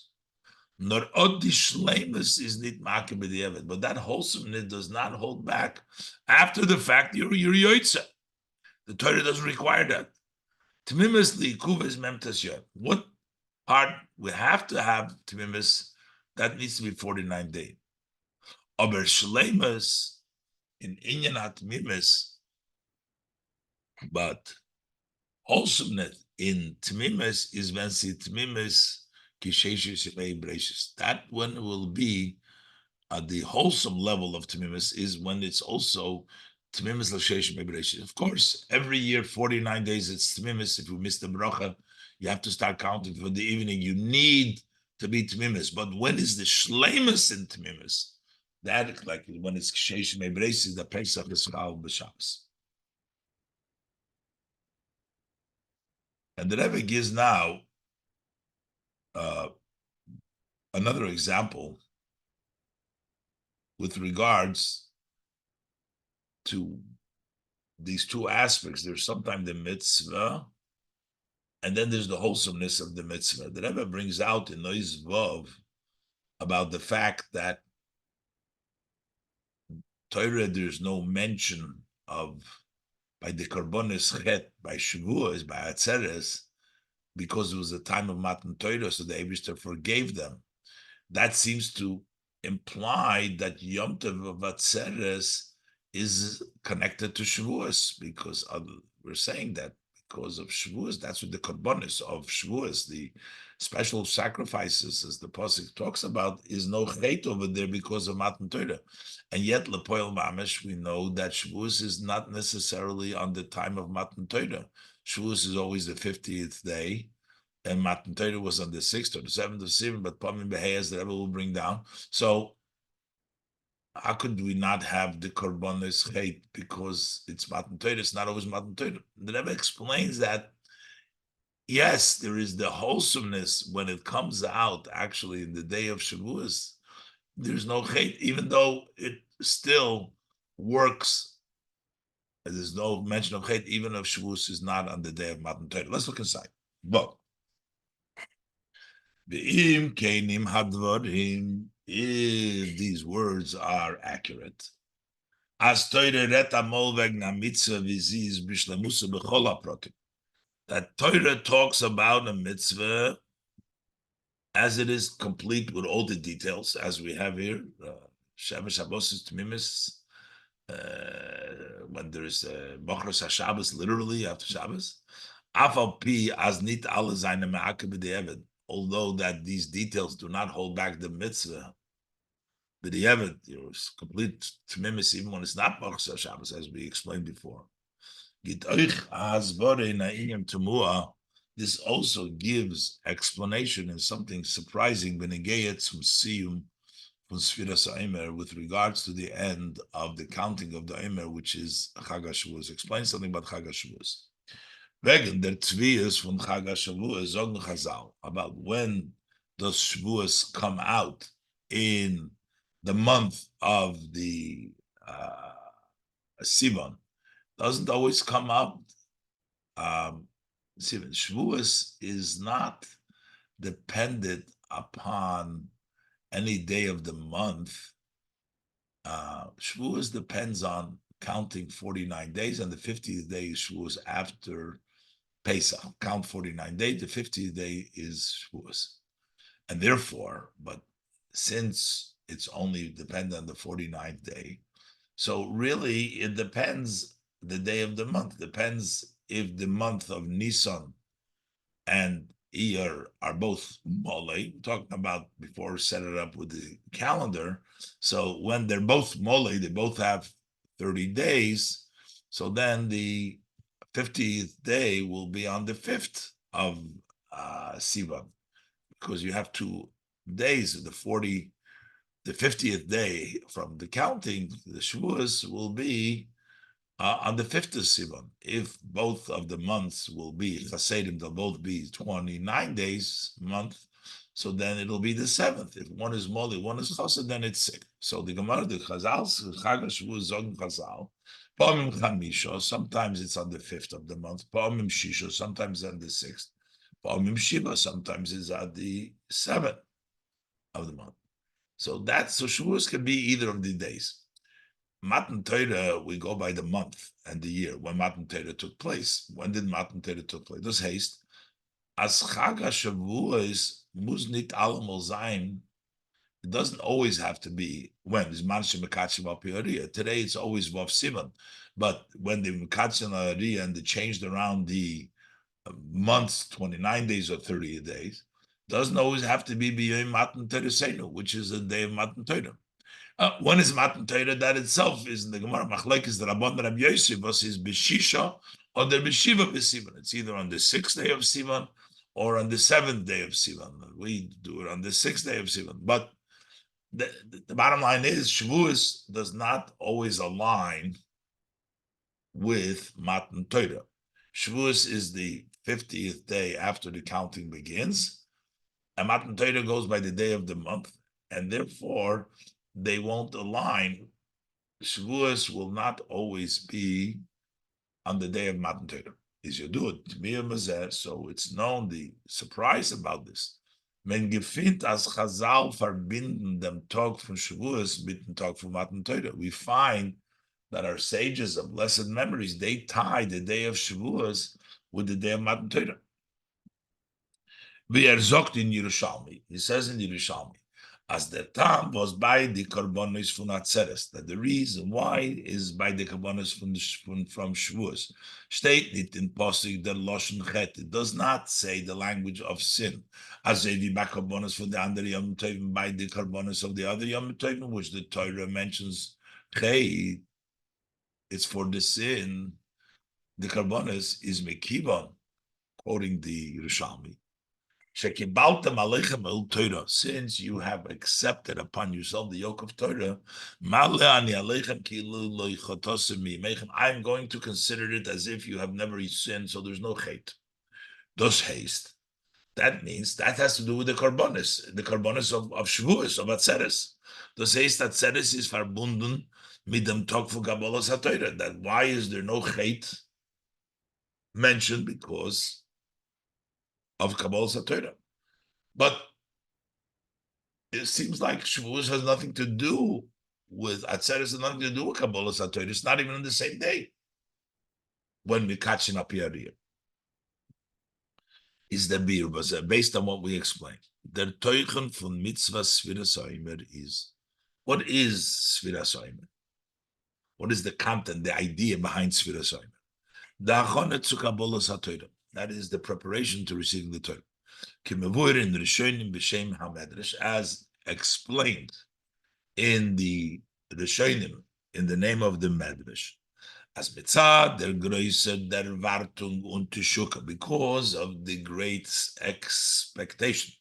Nor odi shleimus is nit makeh b'diavad, but that wholesomeness does not hold back after the fact you're yoitza. The Torah doesn't require that. Tmimis liikuv memtas yod. What part we have to have tmimis that needs to be 49 days. Aber shleimus in inyan tmimis, but wholesomeness in tmimis is when si tmimis kisheshis yemei brachis. That one will be the wholesome level of Tamimis is when it's also Tamimis L'Sheish Mebreshis. Of course, every year, 49 days, it's Tamimis. If you miss the bracha, you have to start counting for the evening. You need to be Tamimis. But when is the Shleimus in Tamimis? That, like when it's Sheish Mebreshis, the Pesach is Chal B'Shabbos. And the Rebbe gives now another example with regards to these two aspects. There's sometimes the mitzvah, and then there's the wholesomeness of the mitzvah. The Rebbe brings out in Nois Vav about the fact that Torah, there's no mention of by the Karbonis Chet, by Shavuos, by Atzeres, because it was the time of Matan Torah, so the Eibishter forgave them. That seems to imply that Yom Tov of Atzeres is connected to Shavuos, because we're saying that because of Shavuos, that's what the Karbonis of Shavuos, the special sacrifices, as the Pasuk talks about, is no chait over there because of Matan Torah. And yet, Lepoel Mamish, we know that Shavuos is not necessarily on the time of Matan Torah. Shavuos is always the 50th day, and Matan Torah was on the 6th or the 7th of Sivan, but Pamim Behayas, the Rebbe will bring down. So, how could we not have the Korbanos Chet because it's Matan Torah? It's not always Matan Torah. The Rebbe explains that, yes, there is the wholesomeness when it comes out, actually, in the day of Shavuos. There's no Chet, even though it still works. There's no mention of Chet, even if Shavuos is not on the day of Matan Torah. Let's look inside. But if these words are accurate, as Torah reta molveg na mitzvah viziz bishlemusa b'chol haprotim, that Torah talks about a mitzvah as it is complete with all the details, as we have here. Sheva Shabbos is Tmimis, when there is Bachros HaShabbos, literally after Shabbos. Afal pi as nit alle seine me'ake b'di'evet, although that these details do not hold back the mitzvah, b'di'evet, you're complete Tmimis even when it's not Bachros HaShabbos, as we explained before. This also gives explanation and something surprising with regards to the end of the counting of the Omer, which is Chag HaShavuos. Explain something about Chag HaShavuos. Wegen der Tzvius von Chag HaShavuos, sagen Chazal, about when does Shavuos come out in the month of the Sivan doesn't always come up. Sivan Shavuos is not dependent upon any day of the month. Shavuos depends on counting 49 days, and the 50th day is Shavuos after Pesach. Count 49 days, the 50th day is Shavuos. And therefore, but since it's only dependent on the 49th day, so really it depends the day of the month. Depends if the month of Nisan and Iyar are both Mole, talking about before set it up with the calendar. So when they're both Mole, they both have 30 days. So then the 50th day will be on the 5th of Sivan, because you have 2 days, the 50th day from the counting, the Shavuos will be on the 5th of Sivan. If both of the months will be Chasedim, they'll both be 29 days month. So then it'll be the 7th. If one is Moli, one is Chassid, then it's 6. So the Gemara, the Chazal, Chag HaShavuos Zogin Chazal, Pa'amim Chamisha, sometimes it's on the 5th of the month. Pa'amim Shisha, sometimes on the 6th. Pa'amim Shiva, sometimes it's at the 7th of the month. So Shavuos can be either of the days. Matan Torah, we go by the month and the year when Matan Torah took place. When did Matan Torah took place? Das heißt, as Chag HaShavuos muss nicht allemal sein. It doesn't always have to be when. It's Manshe Mekatshim Al Pi. Today it's always Vav Sivan. But when they Mekatshim Al Ariyah and they changed around the months, 29 days or 30 days, doesn't always have to be B'yom Matan Torah Seinu, which is the day of Matan Torah. When is Matan Torah? That itself is in the Gemara. Machlek is the Rabban Rabbi Yosef, was is B'shisha or the B'shiva B'sivan. It's either on the 6th day of Sivan or on the 7th day of Sivan. We do it on the 6th day of Sivan. But the bottom line is Shavuos does not always align with Matan Torah. Shavuos is the 50th day after the counting begins, and Matan Torah goes by the day of the month, and therefore they won't align. Shavuos will not always be on the day of Matan Torah. Is you do it, so it's known the surprise about this. Men gefindt as Chazal verbinden dem Tag von Shavuos mit dem Tag von Matan Torah. We find that our sages of blessed memories, they tie the day of Shavuos with the day of Matan Torah. Wie sagt in Yerushalmi, he says in Yerushalmi, as the time was by the Karbonis from Atzeres, that the reason why is by the Karbonis from Shavuos. Steht nicht in Posig der Loschen Chet. It does not say the language of sin. As the Karbonis from the andere Yom Tovim, by the Karbonis of the other Yom Tovim, which the Torah mentions Chet, it's for the sin. The Karbonis is Mekibon, quoting the Yerushalmi. Since you have accepted upon yourself the yoke of Torah, I'm going to consider it as if you have never sinned, so there's no hate. Dos haste. That means that has to do with the karbonis of Shavuos, of Atzeres. Dos haste Atzeres is verbunden mit dem Tag for Kabbalas HaTorah. That why is there no hate mentioned? Because of Kabbalas HaTorah. But it seems like Shavuos has nothing to do with Atzeres, has nothing to do with Kabbalas HaTorah. It's not even on the same day when we're catching up here. Is the beer, but based on what we explained. Der Teuchen von Mitzvah Sfiras Omer is, what is Sfiras Omer? What is the content, the idea behind Sfiras Omer? The zu Kabbalas HaTorah. That is the preparation to receiving the Torah. As explained in the Rishonim, in the name of the Medrash, as mitzad der Größe der Wartung und Teshuka, because of the great expectation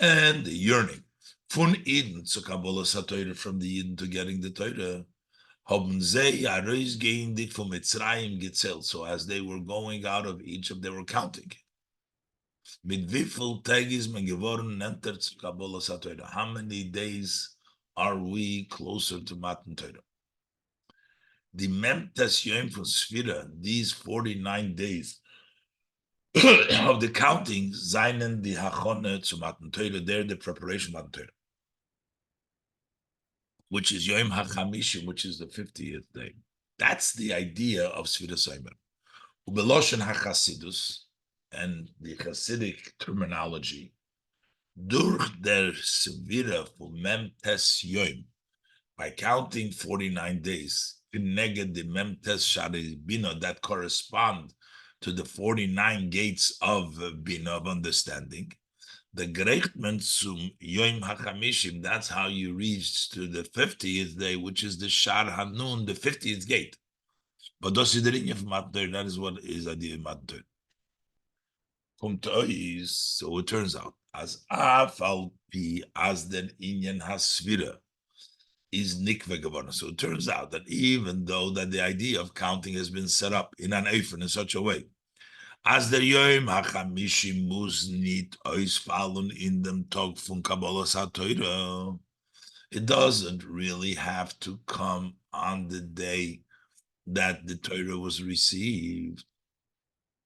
and the yearning von Eden zu Kabbalas HaTorah, from the Eden to getting the Torah, haben sie herausgehendig von Mitzrayim gezählt. So as they were going out of Egypt, they were counting. Mit wie viel Tag ist man geworden, entert zu Kabbalas HaTorah? How many days are we closer to Matan Torah? The Memtes Yom from Sfira, these 49 days of the counting, Zainen the Hachone to Matan Torah, they're the preparation of Matan Torah, which is Yom HaChamishim, which is the 50th day. That's the idea of Sfira Saimer. Ubeloshen HaChasidus, and the Hasidic terminology, durch der Sfira for Memtes Yom, by counting 49 days, connected the Memtes Shari Bina that correspond to the 49 gates of Bina, of understanding. The Gerechtment zum Yom HaChamishim, that's how you reach to the 50th day, which is the Shar Hanun, the 50th gate. But das ist der Inyan of Matan Torah, that is what is idea of Matan Torah. From Tois, so it turns out, as Afal Pi, as den Inyan HaSvira, is nikve geworden. So it turns out that even though that the idea of counting has been set up in an eifon in such a way, as der Yom HaChamishim muss nicht ausfallen in dem Tag von Kabbalas HaTorah, it doesn't really have to come on the day that the Torah was received.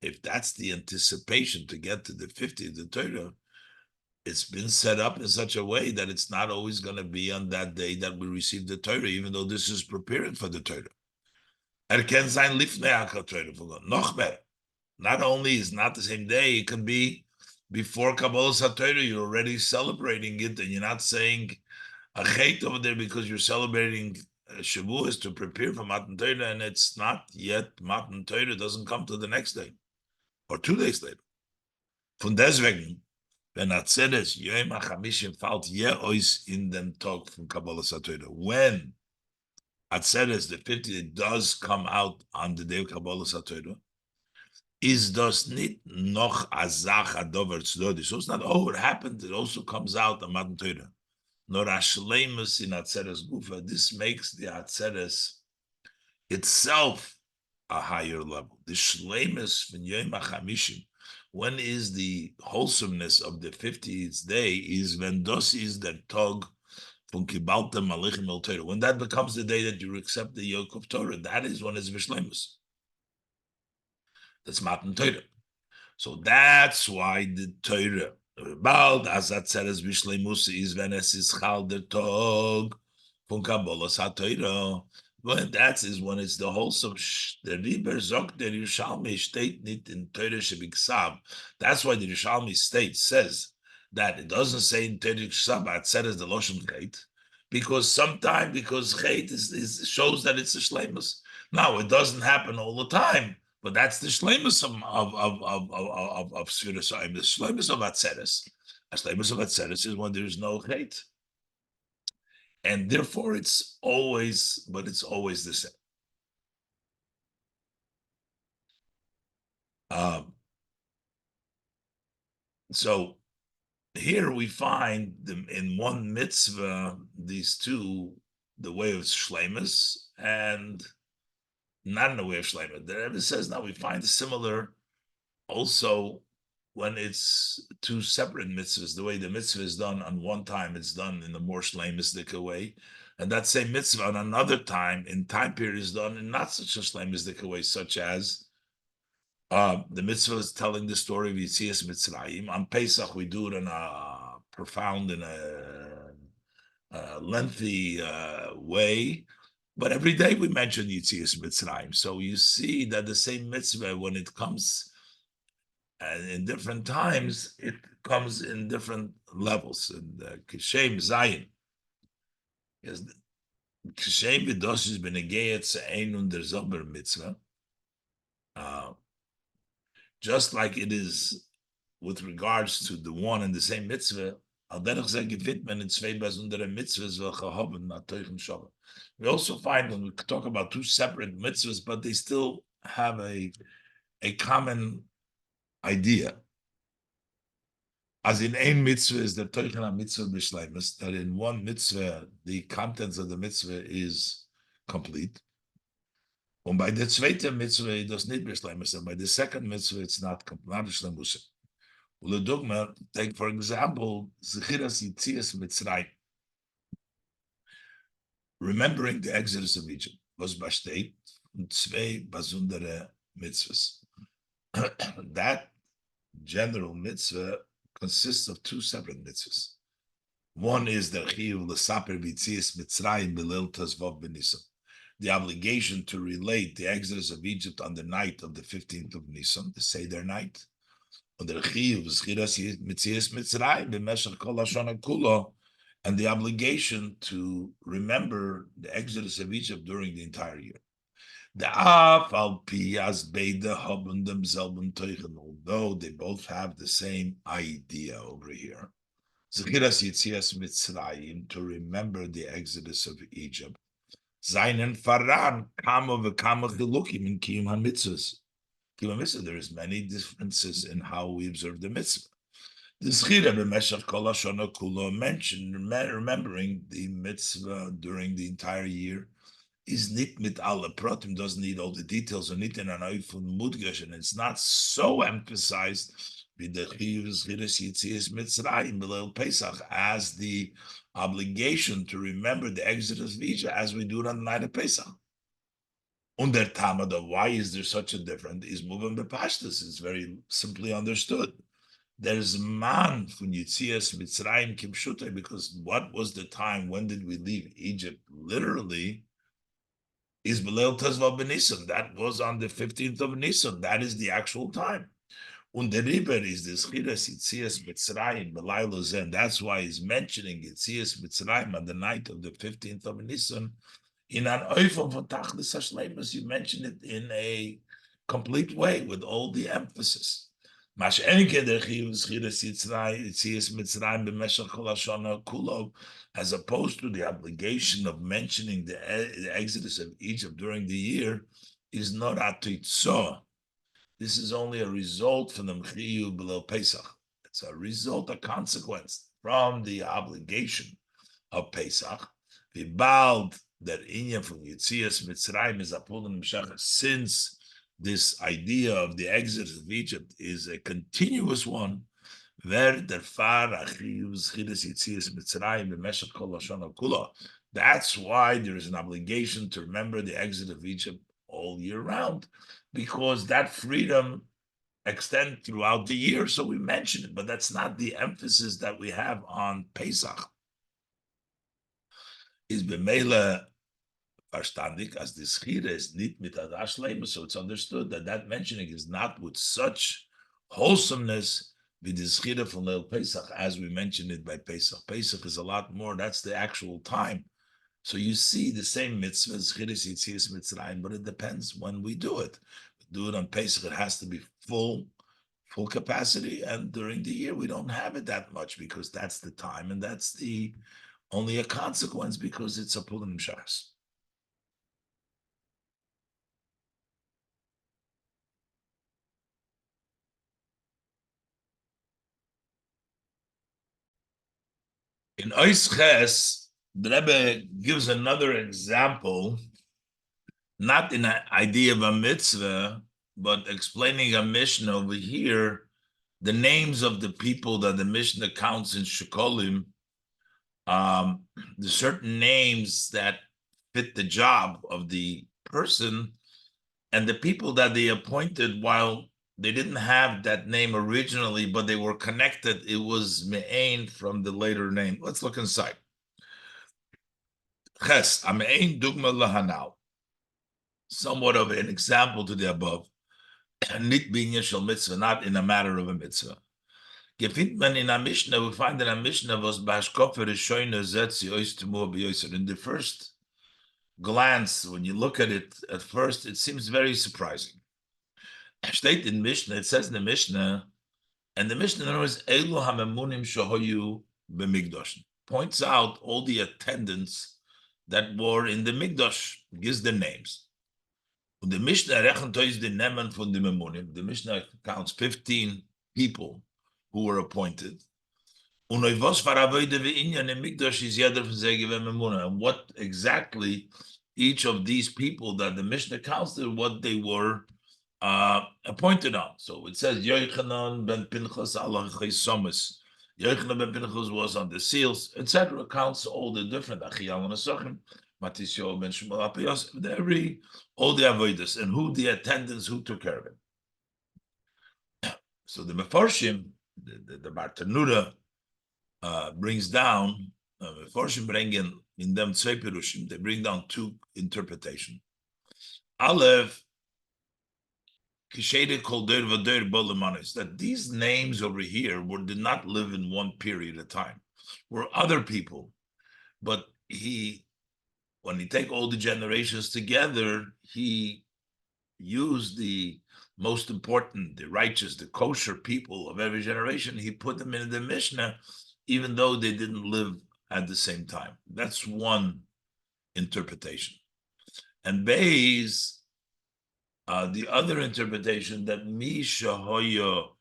If that's the anticipation to get to the 50th, the Torah, it's been set up in such a way that it's not always going to be on that day that we receive the Torah, even though this is preparing for the Torah. Kann sein lifnei HaTorah, noch mehr. Not only is not the same day, it can be before Kabbalas HaTorah, you're already celebrating it, and you're not saying a chet over there because you're celebrating Shavuos to prepare for Matan Torah, and it's not yet Matan Torah, doesn't come to the next day or 2 days later. Von deswegen, wenn Atzeres Yom HaChamishim fällt jeois in dem Tag von Kabbalas HaTorah, when Atzeres, the 50th, does come out on the day of Kabbalas HaTorah, is das nicht noch a Zach adover tzedodi. So it's not, oh, it happened, it also comes out on Matan Torah. Nor a shleimus in Atzeres Gufa. This makes the Atzeres itself a higher level. The shleimus from Yom HaChamishim, when is the wholesomeness of the 50th day, is when das is the tog from Kibalta Malichim El Torah. When that becomes the day that you accept the yoke of Torah, that is when it's Vishleimus. That's Matan Torah. So that's why the Torah, bald as that says Vishleimus is when es is Chal der Tog from Kabbalas HaTorah. When that is when it's the wholesome, the Riber Zok der Yerushalmi state nit in Torah Shebiksav. That's why the Yerushalmi state says that it doesn't say in Torah Shebiksav, it says the Loshem Chet, because Chet is shows that it's a shleimus. Now it doesn't happen all the time, but that's the shleimus of Sfiras. The shleimus of Atzeres. A shleimus of Atzeres is when there is no Chet. And therefore, it's always the same. So here we find them in one mitzvah, these two, the way of shleimus and not in the way of shleimus. The Rebbe says now we find similar also when it's two separate mitzvahs. The way the mitzvah is done on one time, it's done in the more shleimistic way. And that same mitzvah on another time, in time period, is done in not such a shleimistic way, such as the mitzvah is telling the story of Yitzias Mitzrayim. On Pesach, we do it in a profound and a lengthy way. But every day we mention Yitzias Mitzrayim. So you see that the same mitzvah, when it comes in different times, it comes in different levels. And Kishem Zayin. Kishem Vidos is Benegeyet Se'ein und der Zober Mitzvah. Just like it is with regards to the one and the same mitzvah, we also find when we talk about two separate mitzvahs, but they still have a common idea. As in ein mitzvah is the Teuchen mitzvah b'shleimus, that in one mitzvah, the contents of the mitzvah is complete. And by the zweite mitzvah, it does not b'shleimus, and by the second mitzvah, it's not b'shleimus. Take, for example, Zechiras Yitzias Mitzrayim. remembering the Exodus of Egypt was besteht und zwei besondere mitzvahs. That general mitzvah consists of two separate mitzvahs. One is the chiyuv l'saper b'tzias Mitzrayim b'leil tezvav b'Nisan, the obligation to relate the Exodus of Egypt on the night of the 15th of Nisan, the Seder night. And the chiyuv zchiras mitzias Mitzrayim b'meshach kol hashana kulo, and the obligation to remember the Exodus of Egypt during the entire year. The af al pi as beide haben demselben teuchen, although they both have the same idea over here. Zechiras Yitzias Mitzrayim, to remember the Exodus of Egypt. Zainen faran kama v'kama chilukim in kiyum hamitzvahs. Kiyum hamitzvah, there is many differences in how we observe the mitzvah. The Zechira b'meshach kol hashana kulo mentioned remembering the mitzvah during the entire year is nit mit alle protim, doesn't need all the details, and nit in an oifun mudgash, and it's not so emphasized with the chiyuvs chiras yitzias Mitzrayim b'leil Pesach as the obligation to remember the Exodus of Egypt as we do it on the night of Pesach. Under Tamada, why is there such a difference? Is moving bepashtus. It's very simply understood. There's man from Yitzias Mitzrayim kimshute, because what was the time? When did we leave Egypt? Literally, is B'leil Tezvav b'Nisan. That was on the 15th of Nisan. That is the actual time. Und the Riber is the Zchiras Yitzias Mitzrayim b'Layla Zen. That's why he's mentioning Yitzias Mitzrayim on the night of the 15th of Nisan. In an oifon von Tachlis Hashleimus, you mention it in a complete way with all the emphasis. Mash enke der chiyuv zchiras Yitzias Mitzrayim b'meshach kol hashana kulo, as opposed to the obligation of mentioning the Exodus of Egypt during the year, is not atitzo. This is only a result from the chiyuv below Pesach. It's a result, a consequence from the obligation of Pesach. V'bald that inyan from Yitzias Mitzrayim is apulim mshach, since this idea of the Exodus of Egypt is a continuous one. That's why there is an obligation to remember the Exodus of Egypt all year round, because that freedom extends throughout the year. So we mention it, but that's not the emphasis that we have on Pesach. Is b'meila verstandig as the schira is nit mit adash lema, so it's understood that that mentioning is not with such wholesomeness with the schira from Leil Pesach as we mentioned it by Pesach. Pesach is a lot more. That's the actual time. So you see the same mitzvah, Zchiras Yitzias Mitzrayim, but it depends when we do it. We do it on Pesach, it has to be full capacity, and during the year we don't have it that much because that's the time, and that's the only a consequence because it's a pulim shas. In Ois Ches, the Rebbe gives another example, not in an idea of a mitzvah, but explaining a Mishnah over here, the names of the people that the Mishnah counts in Shekolim, the certain names that fit the job of the person, and the people that they appointed while they didn't have that name originally, but they were connected. It was me'ain from the later name. Let's look inside. Ches, a me'ain dugma lahanal. Somewhat of an example to the above. Nit binyan shel mitzvah, not in a matter of a mitzvah. Gefindt man in a Mishnah, we find that a Mishnah was b'hashkofer rishoyna zetzi ois temur b'yoser. In the first glance, when you look at it at first, it seems very surprising. Steht in Mishnah, it says in the Mishnah, and the Mishnah is Elu hamemunim shohoyu b'migdosh, points out all the attendants that were in the Migdosh, gives the names. The Mishnah rechnet is the nemen from the memunim. The Mishnah counts 15 people who were appointed. And what exactly each of these people that the Mishnah counts, what they were appointed on. So it says Yochanan ben Pinchas ala Chaysomis. Yochanan ben Pinchas was on the seals, etc. Counts all the different Achiyal and Asachim. Matisyo ben Shmuel Apiyos, all the avodas, and who the attendants who took care of it. So the Mefarshim, the Bartanura, brings down, Mefarshim bring in them Tzvei Perushim, they bring down two interpretations. Aleph, Kishede Kolder Vader Bolemanis, that these names over here did not live in one period of time, were other people. But when he take all the generations together, he used the most important, the righteous, the kosher people of every generation. He put them in the Mishnah, even though they didn't live at the same time. That's one interpretation. And Beis, the other interpretation that Misha Hoyo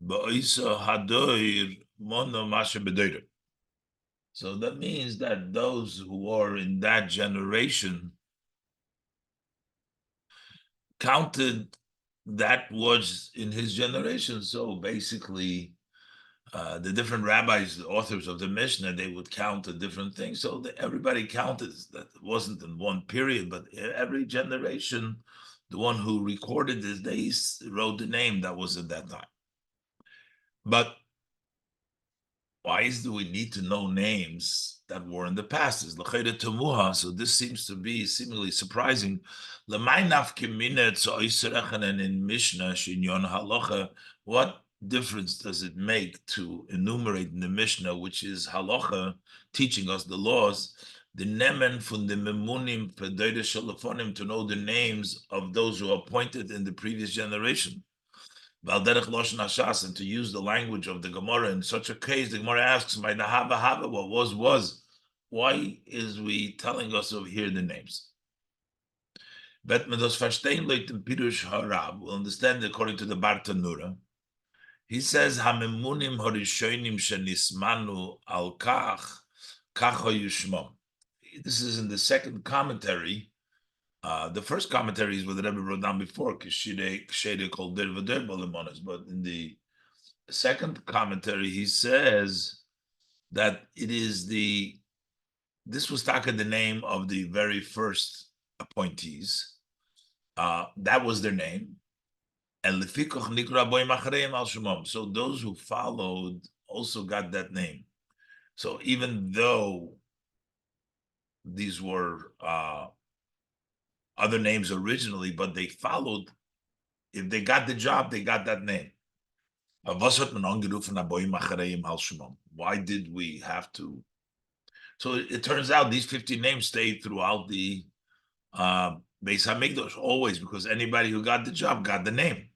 Ba'isa Hadoir Mono Masha Bedoir. So that means that those who are in that generation counted that was in his generation. So basically, the different rabbis, the authors of the Mishnah, they would count the different things. So everybody counted that it wasn't in one period, but every generation, the one who recorded this, they wrote the name that was at that time. But why do we need to know names that were in the past? Is l'chayda temuha. So this seems to be seemingly surprising. L'maynaf keminet so iserechanen in Mishnah shinyon halacha. What difference does it make to enumerate in the Mishnah, which is halacha, teaching us the laws, the nemen from the memunim pedoide shalafonim, to know the names of those who are appointed in the previous generation? And to use the language of the Gemara in such a case, the Gemara asks, "My nahava what was." Why is we telling us over here the names? Bet medos verstehen Leute in Pirush Harab will understand according to the Bartanura. He says, "Hamemunim horishonim shenismanu al kach yushmom." This is in the second commentary. The first commentary is what the Rebbe wrote down before, but in the second commentary, he says that this was talking the name of the very first appointees. That was their name. And so those who followed also got that name. So even though these were other names originally, but they followed. If they got the job, they got that name. Why did we have to? So it turns out these 50 names stayed throughout the Beis Hamikdash always, because anybody who got the job got the name.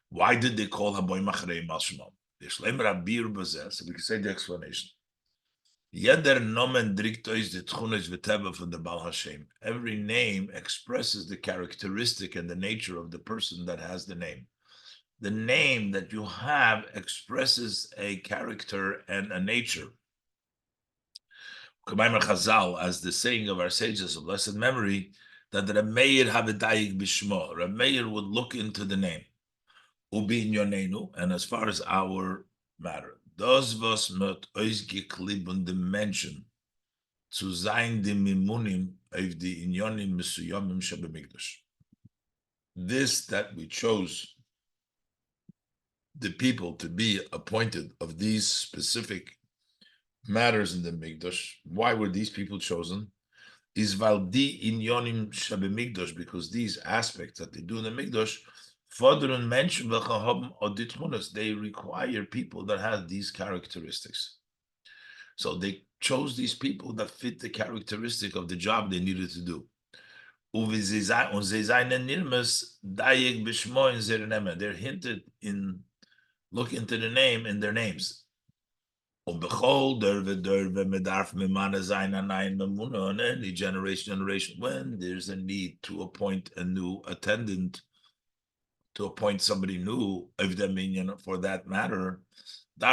Why did they call Haboim Acharayim Al Shemam? So we can say the explanation. Jeder Nomen driktois the tchunes v'teva from the Baal Hashem. Every name expresses the characteristic and the nature of the person that has the name. The name that you have expresses a character and a nature. Chazal, as the saying of our sages of blessed memory, that Reb Meir havedayik bishmo. Reb Meir would look into the name. Ubi yonenu, and as far as our matter. Das was mit euch geklebt Menschen zu sein die Mimunim auf die Inyonim Mesuyamim Shebemikdash. This that we chose the people to be appointed of these specific matters in the Mikdash. Why were these people chosen? Is weil die Inyonim Shebemikdash, because these aspects that they do in the Mikdash they require people that have these characteristics. So they chose these people that fit the characteristic of the job they needed to do. They're hinted in, look into the name in their names. On any generation, when there's a need to appoint a new attendant, to appoint somebody new of the minion for that matter, you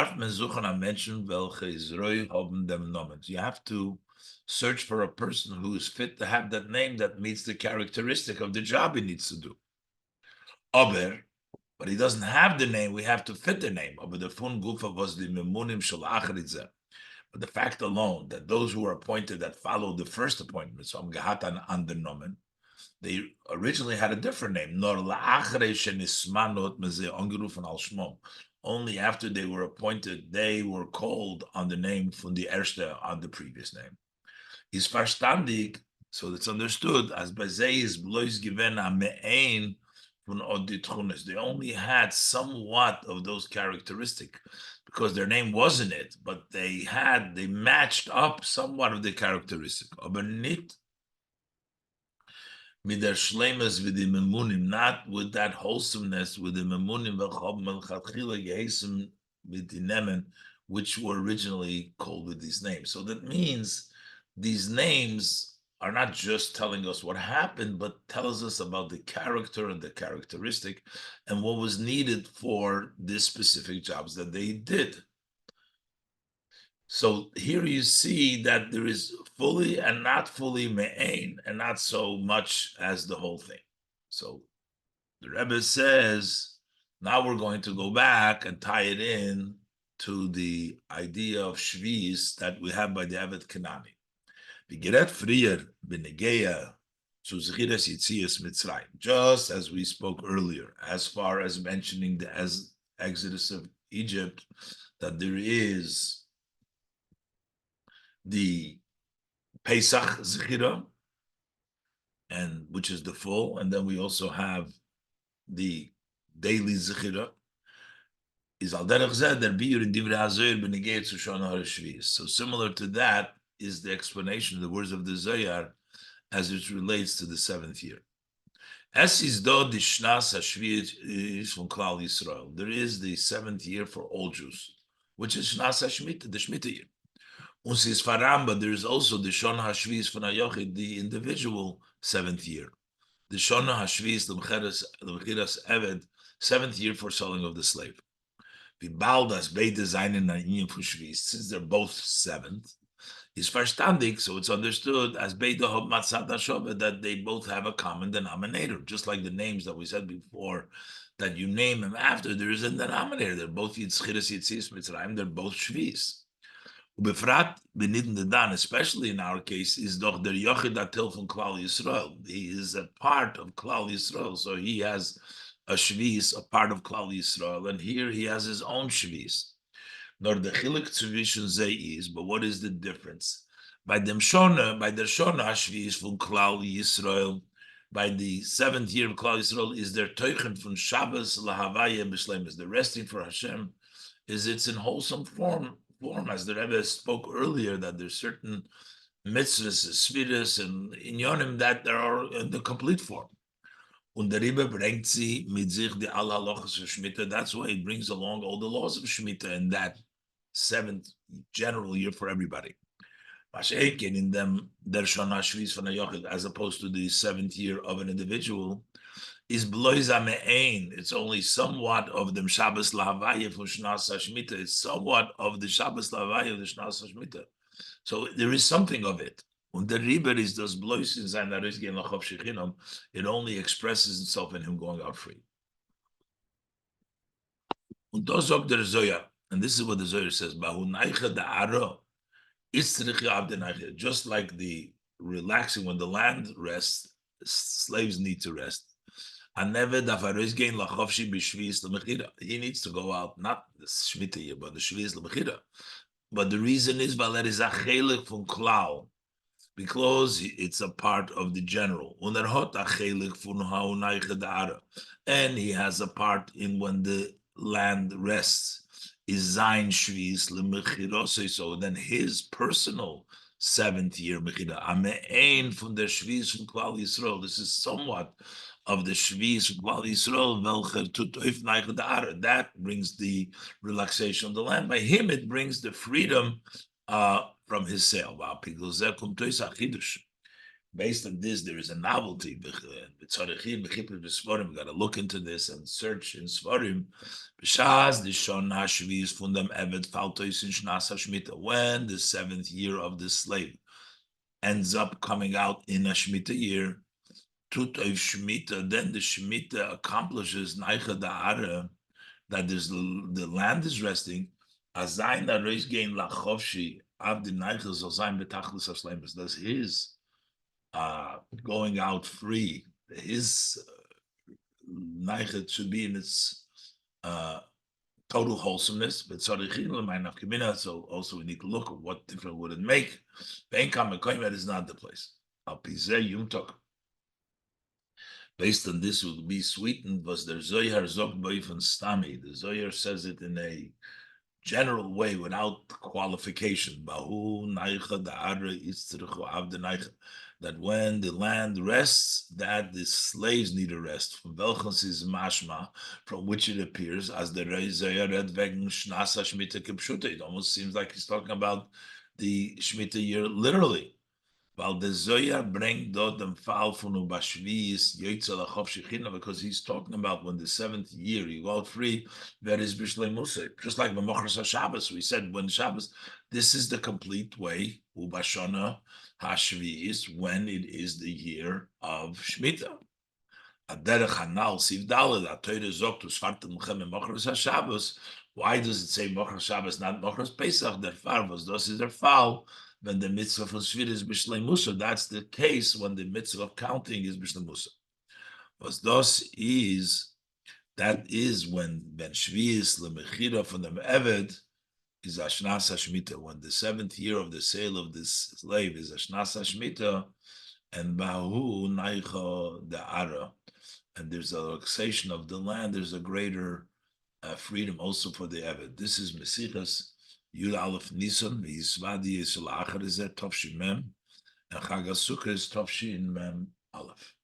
have to search for a person who is fit to have that name that meets the characteristic of the job he needs to do. But he doesn't have the name, we have to fit the name. But the fact alone that those who were appointed that followed the first appointment, so Gehatan Andernomen, they originally had a different name. Nor la'achrei shenismanot mezeh angerufen al shmom. Only after they were appointed, they were called on the name from the erste on the previous name. Is verstandig, so it's understood as bezeh is blois given a me'ain von oditchunes. They only had somewhat of those characteristics because their name wasn't it, but they matched up somewhat of the characteristic. Aber nicht mit der Shlemes with the Memunim, not with that wholesomeness with the Memunim with the Nemen, which were originally called with these names. So that means these names are not just telling us what happened, but tells us about the character and the characteristic and what was needed for these specific jobs that they did. So here you see that there is fully and not fully me'ain, and not so much as the whole thing. So the Rebbe says, now we're going to go back and tie it in to the idea of Shvis that we have by the Evet Kenani. The Geret Frier Benegeya zu Zechiras Yitzias Mitzrayim, just as we spoke earlier, as far as mentioning the Exodus of Egypt, that there is the Pesach Zechira, and which is the full, and then we also have the daily Zechira. Is al derech zeh der biur in divrei hazoyer benegei zu shana harashvis. So similar to that is the explanation of the words of the Zohar as it relates to the seventh year. Es is do the shnas hashvit from Klal Yisrael. There is the seventh year for all Jews, which is shnas hashmita, the Shemitah year. Uns is faram, but there is also the shona hashvis from Hayochid, the individual seventh year. The shona hashvis l'mechiras eved, seventh year for selling of the slave. Vibaldas bei design in for shvis, since they're both seventh, is verstandig, so it's understood as beide hob matzat hashova, that they both have a common denominator, just like the names that we said before, that you name them after, there is a denominator. They're both Yitzchiras Yitzis Mitzrayim, they're both shvis. Befrat beniden the dan, especially in our case, is doch der Yochid Atil from Klal Yisrael. He is a part of Klal Yisrael, so he has a shvis, a part of Klal Yisrael, and here he has his own shvis. Nor the chilik tzvishin zei is, but what is the difference? By the Shona shvis from Klal Yisrael, by the seventh year of Klal Yisrael, is their teuchen from Shabbos lahavaya b'shlemus. The resting for Hashem is it's in wholesome form, as the Rebbe spoke earlier, that there's certain mitzvahs, sfiras, and inyonim that there are in the complete form. Und der Rebbe bringt sie mit sich die alle halachas of Shemitah. That's why it brings along all the laws of Shemitah in that seventh general year for everybody. Mashiach in them der Shana Shvis von Hayochid, as opposed to the seventh year of an individual, is bloiza me'ain. It's only somewhat of the Shabbos lahavaya for Shnas Hashmita. It's somewhat of the Shabbos lahavaya of the Shnas Hashmita. So there is something of it. Und der Riber is das blois in sein Arizgehen lachov shechinam. It only expresses itself in him going out free. Und das sagt der Zohar, and this is what the Zohar says: Bahu naicha da'ara, just like the relaxing when the land rests, slaves need to rest. He needs to go out, not the Shemitah year, but the Shvius L'Mechira. But the reason is from Klal, because it's a part of the general. And he has a part in when the land rests. Is Zayin Shvius L'Mechirosei. So then his personal seventh year Mechira. Ame'ein from the Shvius from Klal Yisrael. This is somewhat of the Shvius from Klal Yisrael. Welcher Tutoif Neicha Da'ara. That brings the relaxation of the land. By him, it brings the freedom from his sale. Based on this, there is a novelty. We got to look into this and search in Svarim. When the seventh year of the slave ends up coming out in a Shemitah year, then the Shemitah accomplishes that the land is resting. Avdi Neichel soll sein betachlis Ashlemus. That's his going out free. His Neichel should be in its total wholesomeness. But so also we need to look at what difference would it make. Benkam Mekoimet is not the place. Al Pizeh Yum Tok. Based on this will be sweetened was the Zohar Zok Boif and Stami. The Zohar says it in a general way without qualification. Bahu Naicha Da'ara Itzrichu Avde Naicha. That when the land rests, that the slaves need a rest. From Velchans is mashma, from which it appears as the Zohar read wegen Shnasa Shmita Kipshuta. It almost seems like he's talking about the Shmita year literally. While the Zohar bring dort dem Fall von Ubashvis Yoitzel Achov Shechina, because he's talking about when the 7th year you go free, that is Bishlei Musa. Just like B'Mochras HaShabbos, we said when Shabbos, this is the complete way Ubashana HaShvis when it is the year of Shemitah. Aderech Hanal Siv Daled Atoyre Zok to Svartem Chem Mochras HaShabbos. Why does it say Mochras Shabbos, not Mochras Pesach? Der Fall was das is der Fall when the mitzvah of Shvir is Bishlei Musa. That's the case when the mitzvah of counting is Bishlei Musa. Was das is, that is when Shvis Lemechira from the Eved is Ashnas HaShmita. When the 7th year of the sale of this slave is Ashnas HaShmita, and Bahu Naicha Da'ara, and there's a relaxation of the land, there's a greater freedom also for the Eved. This is Mesichas Yud Aleph Nisan, Yisvadi Yisrael Achar is that Tovshin Mem, and Chag HaSukkah is Tovshin Mem Aleph.